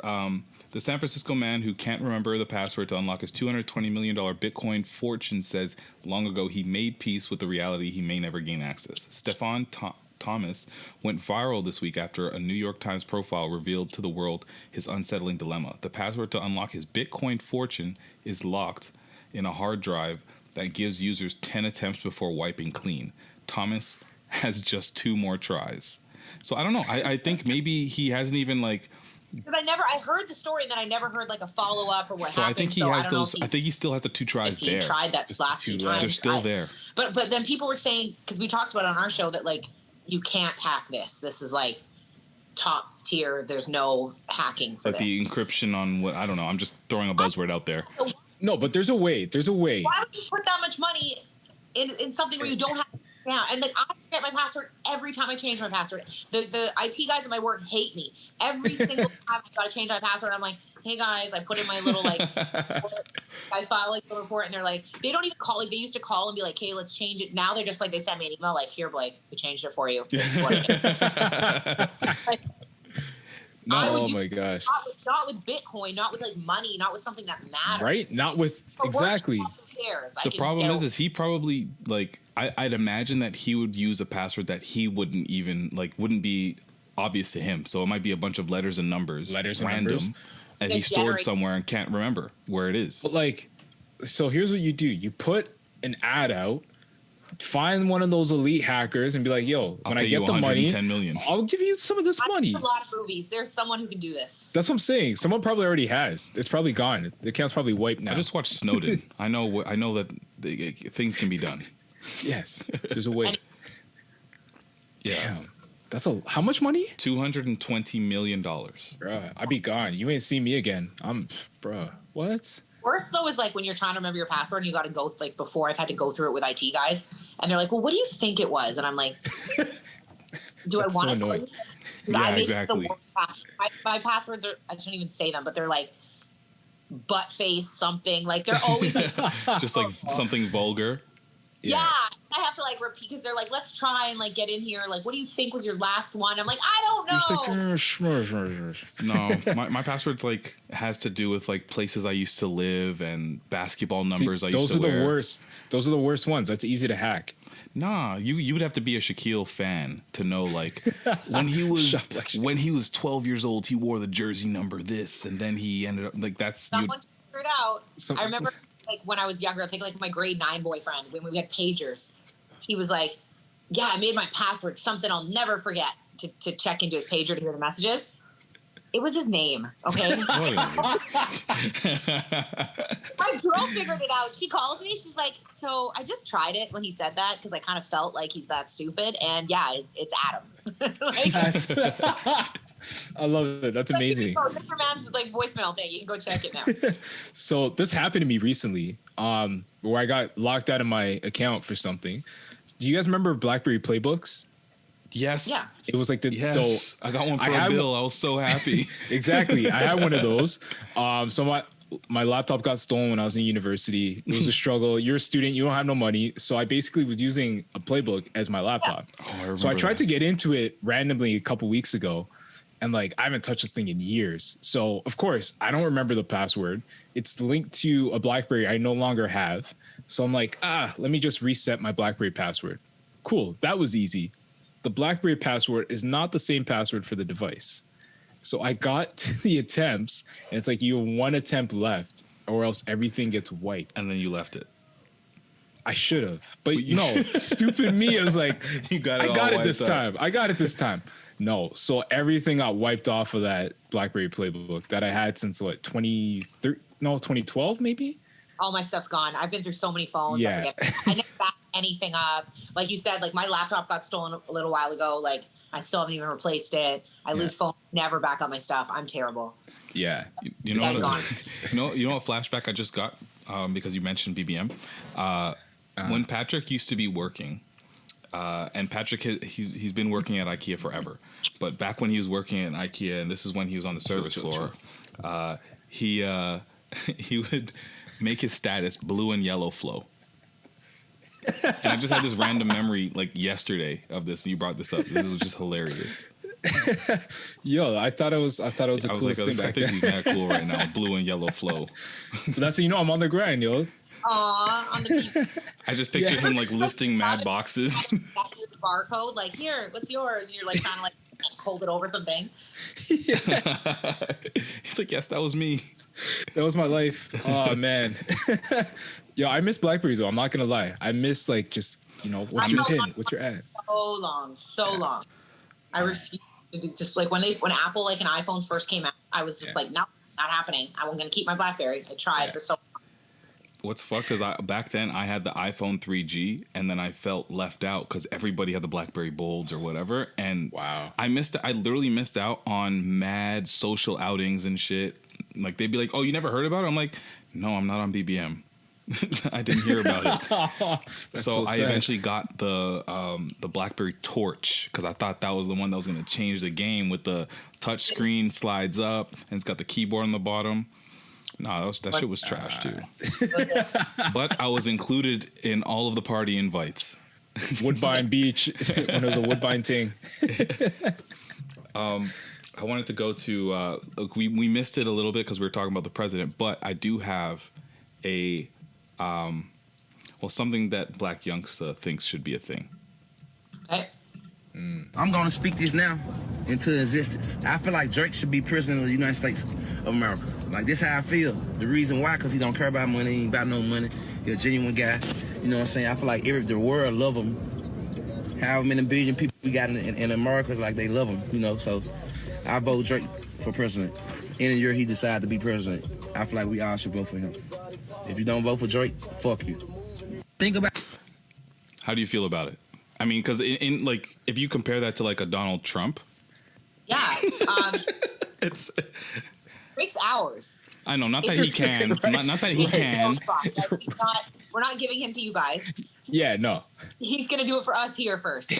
the San Francisco man who can't remember the password to unlock his $220 million Bitcoin fortune says long ago he made peace with the reality he may never gain access. Stefan Thomas went viral this week after a New York Times profile revealed to the world his unsettling dilemma. The password to unlock his Bitcoin fortune is locked in a hard drive that gives users 10 attempts before wiping clean. Thomas has just 2 more tries. So I don't know. I think maybe he hasn't even like... Because I heard the story and then I never heard like a follow up or what happened. I think he has those. I think he still has the 2 tries there. He tried that last 2 times. They're still there. But then people were saying, because we talked about it on our show, that like you can't hack this. This is like top tier. There's no hacking for like this. The encryption on what I don't know. I'm just throwing a buzzword out there. No, but there's a way. There's a way. Why would you put that much money in something where you don't have Yeah, and like I forget my password every time I change my password. The IT guys at my work hate me. Every single time I've got to change my password, I'm like, hey guys, I put in my little like I file like the report, and they're like, they don't even call. Like they used to call and be like, hey, let's change it. Now they're just like, they send me an email like, here, Blake, we changed it for you. This is what it is. Like, No, Oh my gosh. not with Bitcoin, not with like money, not with something that matters. Right? Not with exactly. the problem is he probably like I'd imagine that he would use a password that he wouldn't even like wouldn't be obvious to him. So it might be a bunch of letters and numbers, random, and he stored somewhere and can't remember where it is. But like, so here's what you do: you put an ad out, find one of those elite hackers, and be like, "Yo, when I get the money, 10 million. I'll give you some of this money." A lot of movies. There's someone who can do this. That's what I'm saying. Someone probably already has. It's probably gone. The account's probably wiped now. I just watched Snowden. I know that things can be done. Yes, there's a way. Yeah. Damn. That's how much money? $220 million. Bruh, I be gone. You ain't see me again. Bruh, what? Worst though is like when you're trying to remember your password and you got to go like before I've had to go through it with IT guys and they're like, well, what do you think it was? And I'm like, do I want to? Annoying. Yeah, exactly. My passwords are, I shouldn't even say them, but they're like butt face something. Like they're always like, just like something vulgar. Yeah, I have to like repeat because they're like, let's try and like get in here. Like, what do you think was your last one? I'm like, I don't know. No, my password's like has to do with like places I used to live and basketball numbers I used to wear. Those are the worst. Those are the worst ones. That's easy to hack. Nah, you would have to be a Shaquille fan to know like when he was 12 years old, he wore the jersey number this, and then he ended up like that's. Someone figured out. I remember. Like when I was younger, I think like my grade 9 boyfriend, when we had pagers, he was like, yeah, I made my password something I'll never forget to check into his pager to hear the messages. It was his name, okay? My girl figured it out. She calls me. She's like, so I just tried it when he said that because I kind of felt like he's that stupid. And yeah, it's Adam. I love it. That's amazing. Mr. Man's like voicemail thing. You can go check it now. So this happened to me recently, where I got locked out of my account for something. Do you guys remember BlackBerry Playbooks? Yes. Yeah. It was like so I got one for a bill. I was so happy. Exactly. I had one of those. So my laptop got stolen when I was in university. It was a struggle. You're a student. You don't have no money. So I basically was using a playbook as my laptop. Oh, so I tried to get into it randomly a couple weeks ago. And like, I haven't touched this thing in years. So of course I don't remember the password. It's linked to a BlackBerry I no longer have. So I'm like, let me just reset my BlackBerry password. Cool. That was easy. The BlackBerry password is not the same password for the device. So I got to the attempts and it's like you have one attempt left or else everything gets wiped. And then you left it. I should have, but no, stupid me. I was like, I got it this time. No. So everything got wiped off of that BlackBerry Playbook that I had since like 2012 maybe. All my stuff's gone. I've been through so many phones. Yeah. I never backed anything up. Like you said, like my laptop got stolen a little while ago. Like I still haven't even replaced it. I lose phone, never back up my stuff. I'm terrible. Yeah. You know what flashback I just got because you mentioned BBM. When Patrick used to be working, and Patrick he's been working at IKEA forever, but back when he was working at IKEA, and this is when he was on the service floor, he would make his status blue and yellow flow. And I just had this random memory like yesterday of this. And you brought this up. This was just hilarious. Yo, I thought it was the coolest thing back then. He's that cool right now. Blue and yellow flow. But that's how you know I'm on the grind, yo. Aw, on the piece. I just picture him like lifting mad boxes. Barcode, like here, what's yours? And you're like trying to like hold it over something. Yes. He's like, yes, that was me. That was my life. Oh man. Yo, I miss BlackBerries though. I'm not gonna lie. I miss like just what's your pin? What's your ad? So long. I refuse to do just like when Apple like and iPhones first came out. I was just like, no, not happening. I'm gonna keep my BlackBerry. I tried for so long. What's fucked is back then I had the iPhone 3G and then I felt left out because everybody had the BlackBerry Bolds or whatever. And wow, I literally missed out on mad social outings and shit. Like they'd be like, "Oh, you never heard about it?" I'm like, "No, I'm not on BBM." I didn't hear about it. So I sad. eventually got the BlackBerry Torch because I thought that was the one that was going to change the game with the touch screen slides up and it's got the keyboard on the bottom. No, that shit was trash too. But I was included in all of the party invites. Woodbine Beach when it was a Woodbine thing. I wanted to go to look, we missed it a little bit because we were talking about the president, but I do have a something that Black Youngsta thinks should be a thing. Okay. I'm going to speak this now into existence. I feel like Drake should be president of the United States of America. Like, this how I feel. The reason why, because he don't care about money, he ain't about no money. He's a genuine guy. You know what I'm saying? I feel like the world love him. However many billion people we got in America, like, they love him, you know? So I vote Drake for president. Any year he decide to be president, I feel like we all should vote for him. If you don't vote for Drake, fuck you. Think about. How do you feel about it? I mean, because in like, if you compare that to like a Donald Trump, Yeah. it's. Drake's ours. I know, not that he can, not that he can. Like, we're not giving him to you guys. Yeah, no. He's gonna do it for us here first.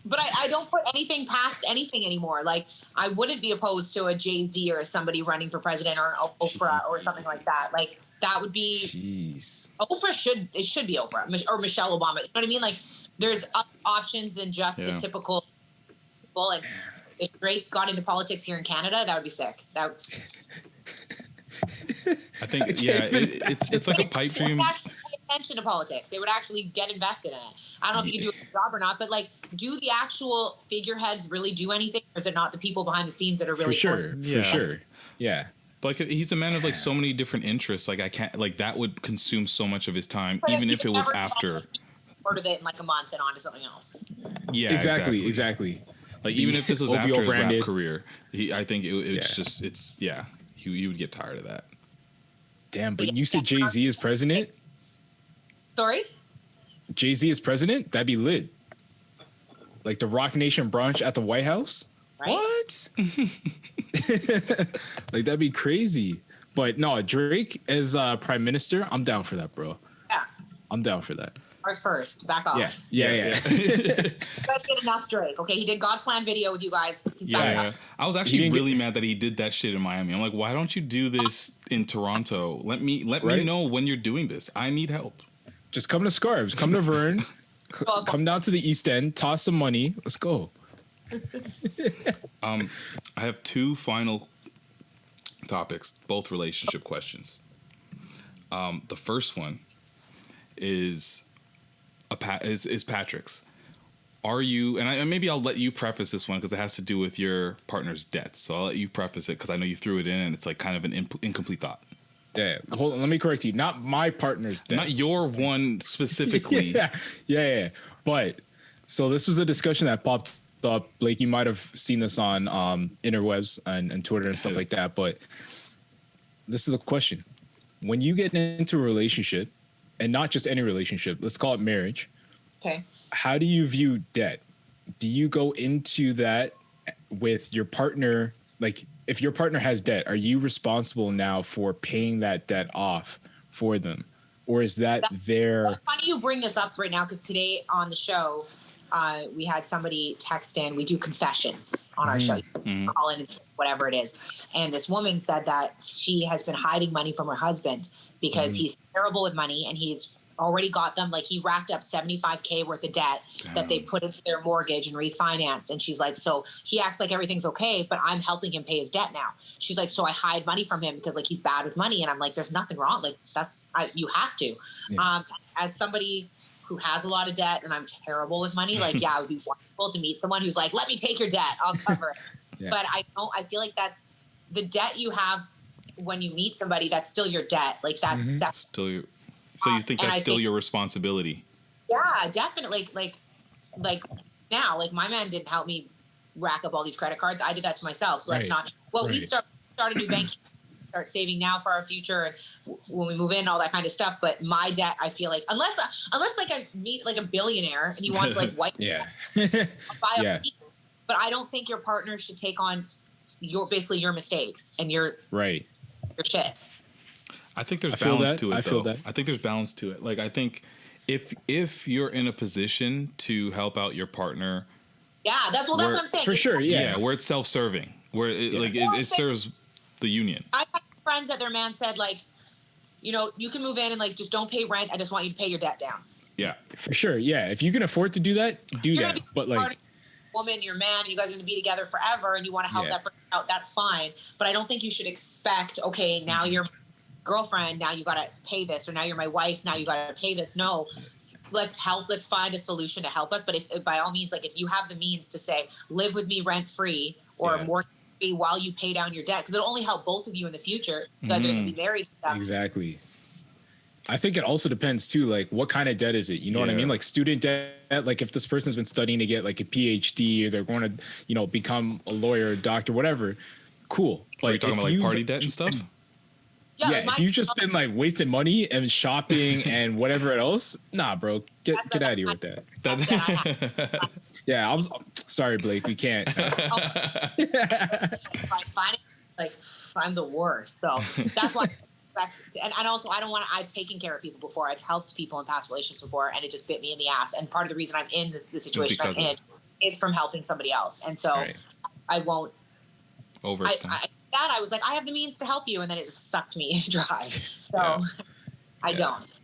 But I don't put anything past anything anymore. Like, I wouldn't be opposed to a Jay-Z or somebody running for president or an Oprah or something like that. Like, that would be. Jeez. Oprah should be Oprah or Michelle Obama. You know what I mean? Like, there's options than just the typical people. And if Drake got into politics here in Canada, that would be sick. I think, it's like a pipe They dream. would actually pay attention to politics. They would actually get invested in it. I don't know if you can do a good job or not, but like, do the actual figureheads really do anything, or is it not the people behind the scenes that are really For sure. important? For sure. Yeah. Like, he's a man of like so many different interests. Like, I can't, like, that would consume so much of his time, But even you if it can was never after. Part of it in like a month and on to something else. Yeah, Exactly. Like, even if this was OVO after his branded. rap career, I think he would get tired of that. Damn, but you said Jay-Z is president? Sorry? Jay-Z is president? That'd be lit. Like the Rock Nation brunch at the White House? Right? What? Like, that'd be crazy. But no, Drake as prime minister, I'm down for that, bro. Yeah. I'm down for that. Ours first. Back off. Yeah. You guys get enough Drake. Okay, he did God's Plan video with you guys. He's back Yeah, up. I was actually really mad that he did that shit in Miami. I'm like, why don't you do this in Toronto? Let me know when you're doing this. I need help. Just come to Scarves. Come to Vern. Come down to the East End. Toss some money. Let's go. I have two final topics, both relationship questions. The first one is Patrick's. Are you, and maybe I'll let you preface this one because it has to do with your partner's debts. So I'll let you preface it because I know you threw it in and it's like kind of an incomplete thought. Yeah. Hold on. Let me correct you. Not my partner's debt. Not your one specifically. Yeah. But so this was a discussion that popped up. Blake, you might have seen this on interwebs and Twitter and stuff like that. But this is the question. When you get into a relationship, and not just any relationship, let's call it marriage. Okay. How do you view debt? Do you go into that with your partner? Like, if your partner has debt, are you responsible now for paying that debt off for them? Or is that's funny you bring this up right now, because today on the show, we had somebody text in. We do confessions on our show. You can call in, whatever it is. And this woman said that she has been hiding money from her husband because he's terrible with money, and he's already got them. Like, he racked up $75K worth of debt that they put into their mortgage and refinanced. And she's like, so he acts like everything's okay, but I'm helping him pay his debt now. She's like, so I hide money from him because, like, he's bad with money. And I'm like, there's nothing wrong. Like, you have to. Yeah. As somebody who has a lot of debt and I'm terrible with money, like, yeah, it would be wonderful to meet someone who's like, let me take your debt, I'll cover it. Yeah. But I feel like that's the debt you have when you meet somebody, that's still your debt. Like, that's still your. So you think that's still your responsibility? Yeah, definitely. Like now, like, my man didn't help me rack up all these credit cards. I did that to myself. So that's not. Well, we start a new bank, start saving now for our future when we move in, all that kind of stuff. But my debt, I feel like, unless like I meet like a billionaire and he wants to like wipe, buy a but I don't think your partner should take on your mistakes and your shit. I think there's I feel balance that. to it. I feel though. that. I think there's balance to it. Like I think if you're in a position to help out your partner, Yeah, that's what I'm saying. For sure, yeah. where it's self-serving, where it serves the union. I have friends that their man said, like, you know, you can move in and like just don't pay rent. I just want you to pay your debt down. Yeah, For sure, yeah. If you can afford to do that, do You're that. gonna be But part like, of your woman, your man, and you guys are going to be together forever, and you want to help that person out. That's fine, but I don't think you should expect. Okay, now you're my girlfriend. Now you got to pay this, or now you're my wife. Now you got to pay this. No, let's help. Let's find a solution to help us. But if by all means, like if you have the means to say, live with me rent free or mortgage free while you pay down your debt, because it'll only help both of you in the future. You guys are going to be married. And stuff. exactly. I think it also depends too, like what kind of debt is it? You know what I mean? Like student debt, like if this person's been studying to get like a PhD or they're going to, you know, become a lawyer, a doctor, whatever. Cool. Are you talking about like party debt and stuff? Yeah, Yeah, if you've just been like wasting money and shopping and whatever else, nah, bro, get out of here with that. Yeah, sorry, Blake, we can't. Like I'm the worst, so that's why. And also, I don't want to. I've taken care of people before. I've helped people in past relationships before, and it just bit me in the ass. And part of the reason I'm in the situation I'm in, it's from helping somebody else. And so I won't overextend. I was like, I have the means to help you, and then it just sucked me dry. So I don't.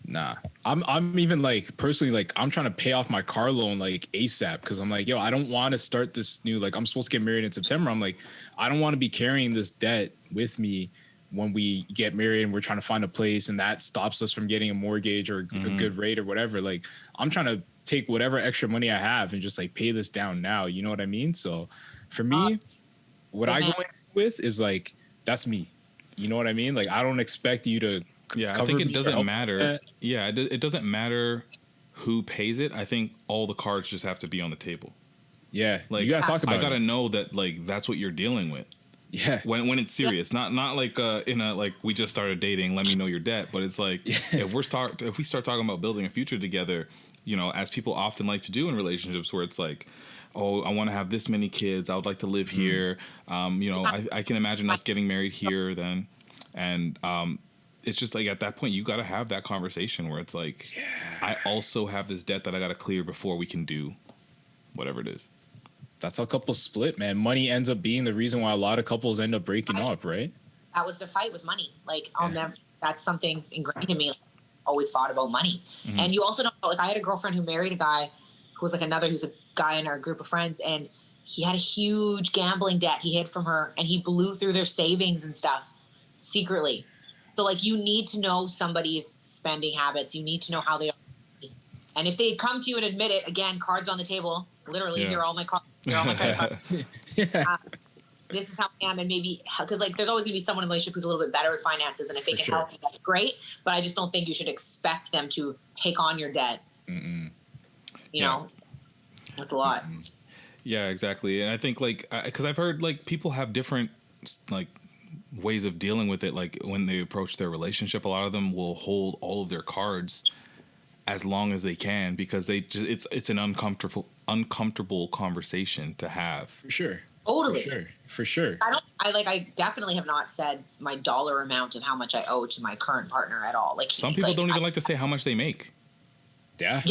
Nah, I'm even like personally like I'm trying to pay off my car loan like ASAP because I'm like, yo, I don't want to start this new, like I'm supposed to get married in September. I'm like, I don't want to be carrying this debt with me when we get married and we're trying to find a place and that stops us from getting a mortgage or a good rate or whatever. Like I'm trying to take whatever extra money I have and just like pay this down now. You know what I mean? So for me, what I go into with is like, that's me. You know what I mean? Like I don't expect you to I think it doesn't matter. Yeah, it doesn't matter who pays it. I think all the cards just have to be on the table. Yeah, like you gotta talk about I gotta know that like that's what you're dealing with. Yeah, when it's serious, not like in a like we just started dating. Let me know your debt, but it's like if we start talking about building a future together, you know, as people often like to do in relationships, where it's like, oh, I want to have this many kids. I would like to live here. You know, I can imagine us getting married here then, and it's just like at that point you got to have that conversation where it's like, I also have this debt that I got to clear before we can do whatever it is. That's how couples split, man. Money ends up being the reason why a lot of couples end up breaking up, right? That was the fight, was money. Like I'll never. That's something ingrained in me. Like, always fought about money. And you also don't like. I had a girlfriend who married a guy who was like who's a guy in our group of friends, and he had a huge gambling debt he hid from her, and he blew through their savings and stuff secretly. So like you need to know somebody's spending habits. You need to know how they are. And if they come to you and admit it, again, cards on the table. Literally, here are all my cards. Here are all my credit cards. This is how I am, and maybe because like there's always gonna be someone in a relationship who's a little bit better at finances, and if they can help you, that's great. But I just don't think you should expect them to take on your debt. You know, that's a lot. Yeah, exactly. And I think like because I've heard like people have different like ways of dealing with it. Like when they approach their relationship, a lot of them will hold all of their cards as long as they can because they just it's an uncomfortable conversation to have. For sure. Totally. For sure. I definitely have not said my dollar amount of how much I owe to my current partner at all. Like some people don't even like to say how much they make. Yeah.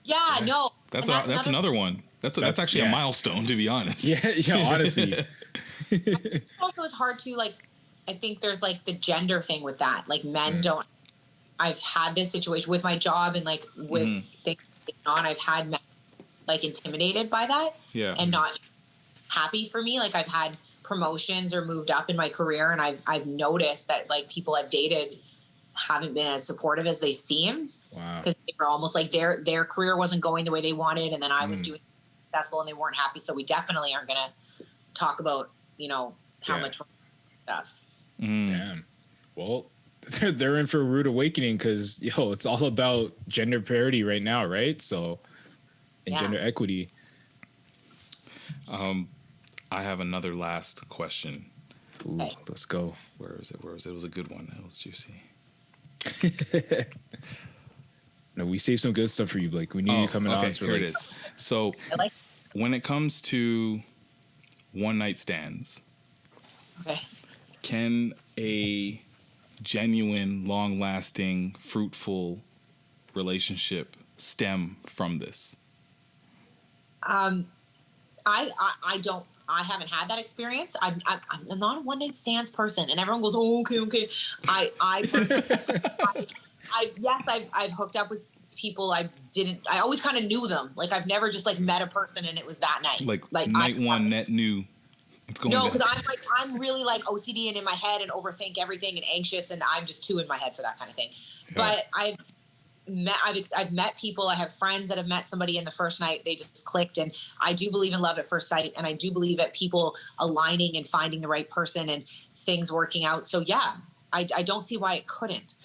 Yeah, no. That's another one. That's actually a milestone, to be honest. Yeah, honestly. Also, it's hard to like. I think there's like the gender thing with that. Like men don't. I've had this situation with my job and like with things going on. I've had men like intimidated by that. Yeah. And not happy for me. Like I've had promotions or moved up in my career, and I've noticed that like people I've dated haven't been as supportive as they seemed. Wow. Because they were almost like their career wasn't going the way they wanted, and then I was doing successful and they weren't happy. So we definitely aren't gonna talk about, you know, how much stuff. Damn. Well, they're in for a rude awakening because it's all about gender parity right now, right? So and gender equity. I have another last question. Ooh, let's go. Where is it? It was a good one. It was juicy. No, we saved some good stuff for you, Blake. We knew you coming on. So here it is. So when it comes to one night stands, can a genuine, long-lasting, fruitful relationship stem from this? I don't. I haven't had that experience. I'm not a one night stands person, and everyone goes, "Oh, okay." I personally, I've hooked up with people I always kind of knew them. Like I've never just like met a person and it was that night. Like night one, net new. No, because I'm really like OCD and in my head and overthink everything and anxious, and I'm just too in my head for that kind of thing. Yeah. But I've met people. I have friends that have met somebody in the first night. They just clicked, and I do believe in love at first sight, and I do believe at people aligning and finding the right person and things working out. So yeah, I don't see why it couldn't.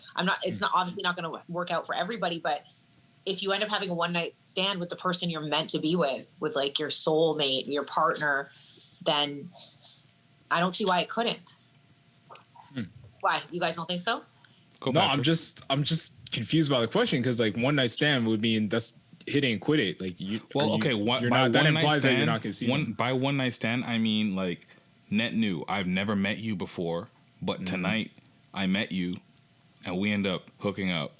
It's not obviously not going to work out for everybody, but if you end up having a one night stand with the person you're meant to be with like your soulmate, your partner, then I don't see why it couldn't. Why? You guys don't think so? No, I'm just confused by the question, because like one night stand would mean that's hit it and quit it. Like you. Well, okay. That implies that you're not going to see by one night stand, I mean like net new. I've never met you before, but tonight I met you, and we end up hooking up.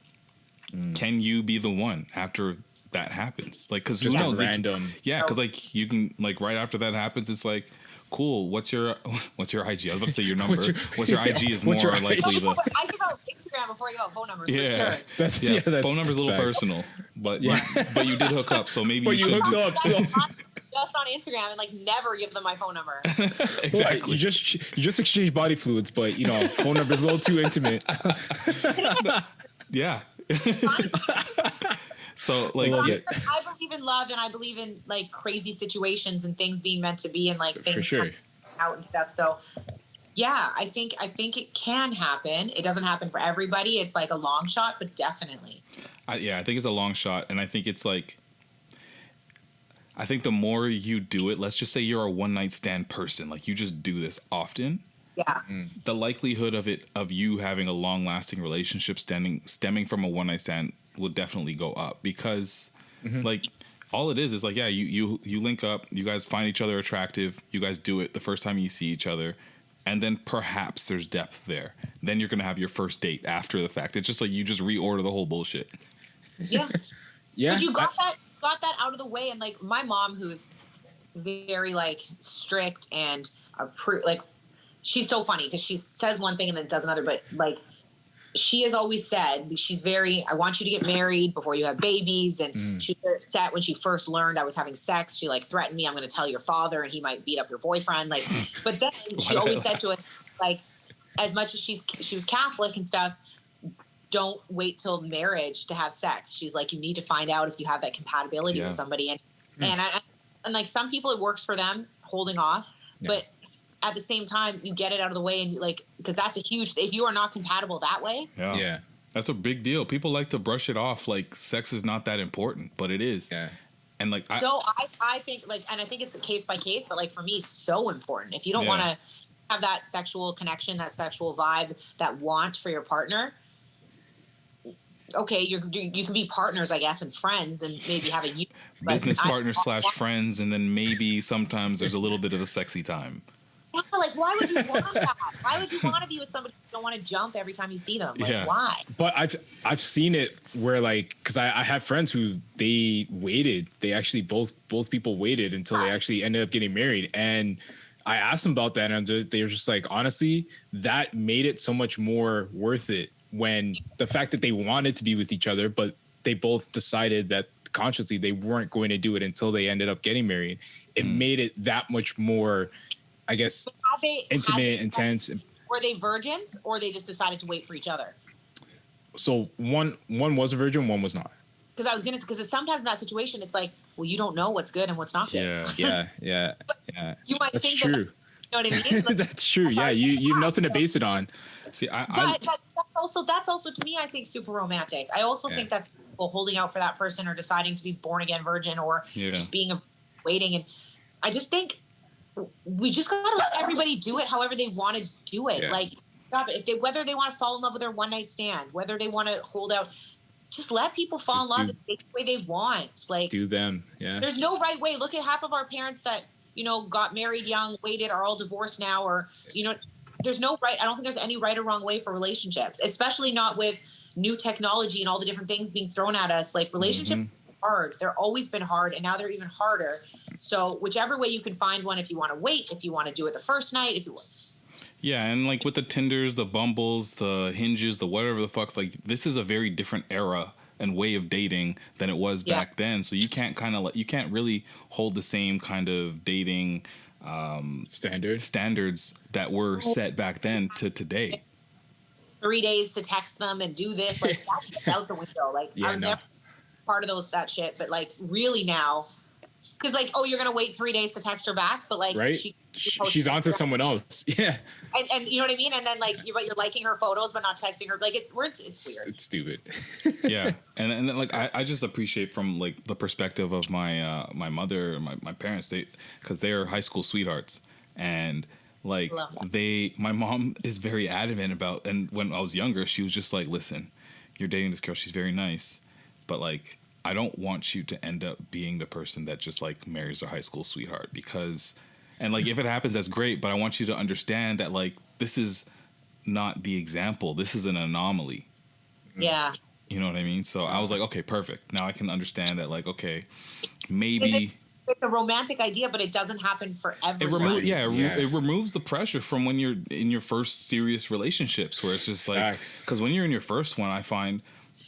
Can you be the one after that happens? Like, because just random. Yeah, because like you can like right after that happens, it's like, cool. What's your IG? I was about to say your number. What's your IG is more likely the. I give out Instagram before I give out phone numbers. Yeah, for sure. That's phone number's a little personal, but you did hook up, so maybe you hooked up. So. Just on Instagram and like never give them my phone number. Exactly. Right. You just exchange body fluids, but phone number's a little too intimate. Yeah. So like I believe in love, and I believe in like crazy situations and things being meant to be, and like things coming out and stuff. So yeah, I think it can happen. It doesn't happen for everybody. It's like a long shot, but definitely. I think it's a long shot, and I think it's like. I think the more you do it, let's just say you're a one night stand person, like you just do this often. Yeah. The likelihood of you having a long lasting relationship stemming from a one night stand will definitely go up, because like all it is like, yeah, you link up, you guys find each other attractive, you guys do it the first time you see each other, and then perhaps there's depth there. Then you're going to have your first date after the fact. It's just like you just reorder the whole bullshit. Yeah. Yeah. But you got that out of the way, and like my mom, who's very like strict and like she's so funny because she says one thing and then does another, but like she has always said she's very, I want you to get married before you have babies, and she was upset when she first learned I was having sex. She like threatened me, I'm going to tell your father and he might beat up your boyfriend. Like, but then she always said to us, like, as much as she was Catholic and stuff, don't wait till marriage to have sex. She's like, you need to find out if you have that compatibility with somebody. And like some people, it works for them holding off, but at the same time, you get it out of the way, and like, because that's a huge, if you are not compatible that way. Yeah. That's a big deal. People like to brush it off like sex is not that important, but it is. Yeah. And like, I think like, and I think it's a case by case, but like for me, so important. If you don't want to have that sexual connection, that sexual vibe, that want for your partner, okay, you can be partners, I guess, and friends, and maybe have a business partner / friends, and then maybe sometimes there's a little bit of a sexy time. Yeah, like why would you want that? Why would you want to be with somebody you don't want to jump every time you see them? Like why? But I've seen it where like, because I have friends who they waited. They actually both people waited until they actually ended up getting married, and I asked them about that, and they were just like, honestly, that made it so much more worth it. When the fact that they wanted to be with each other, but they both decided that consciously they weren't going to do it until they ended up getting married, it made it that much more, I guess, intimate, intense. Were they virgins, or they just decided to wait for each other? So one was a virgin, one was not. Because sometimes in that situation, it's like, well, you don't know what's good and what's not good. Yeah. You might That's think true. That, you know what I mean? Like, that's true. Yeah, you have nothing to base it on. See, that's also to me, I think, super romantic. I also think that's people holding out for that person, or deciding to be born again virgin, or just being waiting. And I just think we just gotta let everybody do it however they want to do it. Like, whether they want to fall in love with their one night stand, whether they want to hold out, just let people fall in love the way they want. Like, do them. Yeah. There's no right way. Look at half of our parents that got married young, waited, are all divorced now, or there's no right. I don't think there's any right or wrong way for relationships, especially not with new technology and all the different things being thrown at us. Like relationships are hard. They're always been hard, and now they're even harder. So whichever way you can find one, if you want to wait, if you want to do it the first night, if you want. Yeah, and like with the Tinders, the Bumbles, the Hinges, the whatever the fuck's, like this is a very different era and way of dating than it was back then. So you can't you can't really hold the same kind of dating standards that were set back then to today. 3 days to text them and do this, like that's out the window. Like I was never part of that shit, but like really now, because like, oh, you're gonna wait 3 days to text her back, but like she's onto someone else. Yeah. And you know what I mean? And then like you're liking her photos but not texting her. Like it's weird. It's stupid. Yeah. And then like I just appreciate from like the perspective of my my mother and my parents, because they're high school sweethearts, and like my mom is very adamant about, and when I was younger she was just like, listen, you're dating this girl, she's very nice, but like I don't want you to end up being the person that just like marries their high school sweetheart, because, and like if it happens, that's great, but I want you to understand that like this is not the example. This is an anomaly. Yeah. You know what I mean? So I was like, okay, perfect. Now I can understand that, like, okay, maybe it's a romantic idea, but it doesn't happen for everyone. It removes the pressure from when you're in your first serious relationships, where it's just like, because when you're in your first one, I find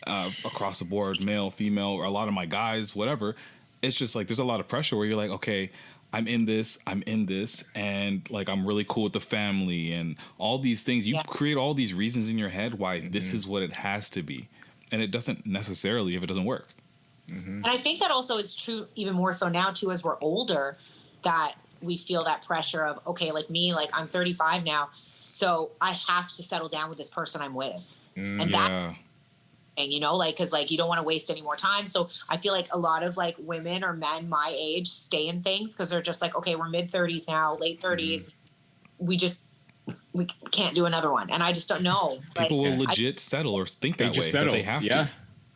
across the board, male, female, or a lot of my guys, whatever, it's just like there's a lot of pressure where you're like, okay, I'm in this, and like I'm really cool with the family and all these things. You create all these reasons in your head why this is what it has to be, and it doesn't necessarily if it doesn't work. And I think that also is true even more so now too, as we're older, that we feel that pressure of, okay, like me, like I'm 35 now, so I have to settle down with this person I'm with, and that. And you know, like, because like you don't want to waste any more time. So I feel like a lot of like women or men my age stay in things because they're just like, okay, we're mid 30s now, late 30s, we can't do another one. And I just don't know. People will legit settle or think that way, but they have to.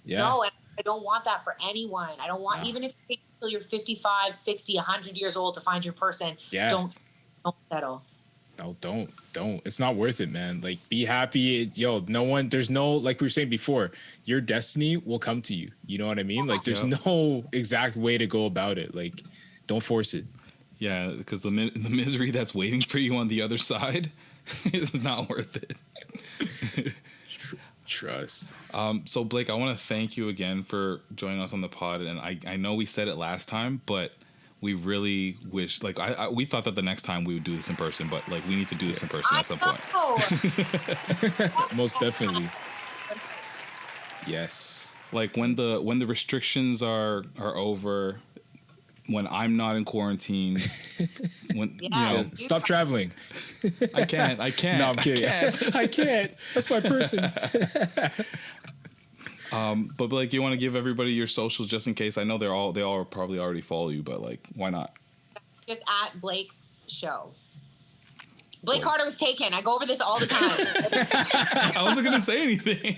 No, and I don't want that for anyone. I don't want, even if it takes until you're 55, 60, 100 years old to find your person, don't settle. No, don't. It's not worth it, man. Like, be happy. There's no, like we were saying before, your destiny will come to you. You know what I mean? Like, there's no exact way to go about it. Like, don't force it. Yeah, because the misery that's waiting for you on the other side is not worth it. Trust. So, Blake, I want to thank you again for joining us on the pod. And I know we said it last time, but we really wish, like, we thought that the next time we would do this in person, but like we need to do this in person at some point. Most definitely. Yes. Like when the restrictions are over, when I'm not in quarantine, when stop traveling. I can't. No, I'm kidding. I can't. That's my person. But like, you want to give everybody your socials just in case? I know they all probably already follow you, but like, why not? Just at Blake's show. Blake Carter was taken. I go over this all the time. I wasn't gonna say anything.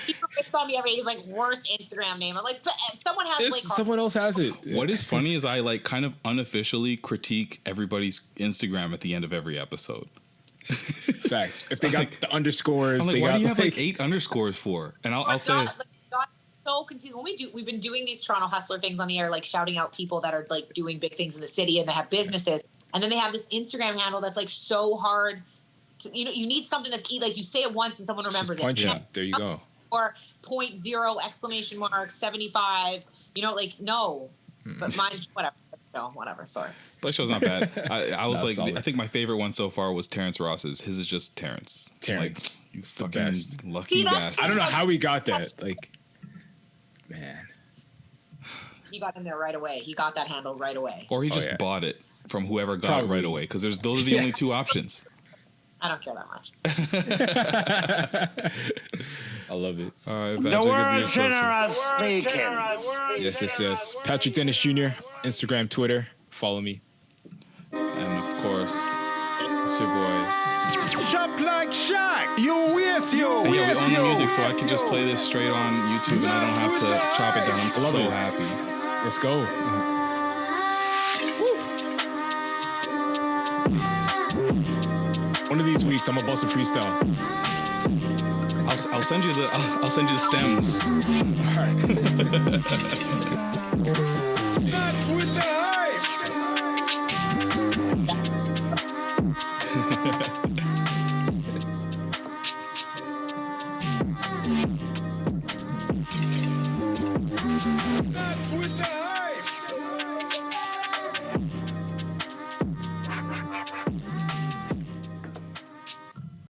He rips on me every day. He's like, worst Instagram name. I'm like, but someone has Blake Carter. Someone else has it. What is funny is I like kind of unofficially critique everybody's Instagram at the end of every episode. Facts. If they got the underscores, I'm like, why do you have like 8 underscores for? And I'll say, so confused. When we've been doing these Toronto Hustler things on the air, like shouting out people that are like doing big things in the city and they have businesses, and then they have this Instagram handle that's like so hard to, you need something that's like you say it once and someone remembers it. Yeah, there you go. Or 0.0 ! 75. Like no, but mine's whatever. No, whatever. Sorry. Blake Show's not bad. I was like, solid. I think my favorite one so far was Terrence Ross's. His is just Terrence. Like, you the best. Lucky bastard. I don't know how he got that. Like, man. He got in there right away. He got that handle right away. Or he just bought it from whoever got it right away. Because those are the only 2 options. I don't care that much. I love it. All right, Patrick, The world generous speaking. Yes. Patrick Dennis Jr., Instagram, Twitter. Follow me. And of course, it's your boy. Shop like Shaq. You waste you. And yeah, we own the music, so I can just play this straight on YouTube and I don't have to chop it down. I'm so happy. Let's go. One of these weeks, I'm gonna bust a freestyle. I'll send you the stems. All right.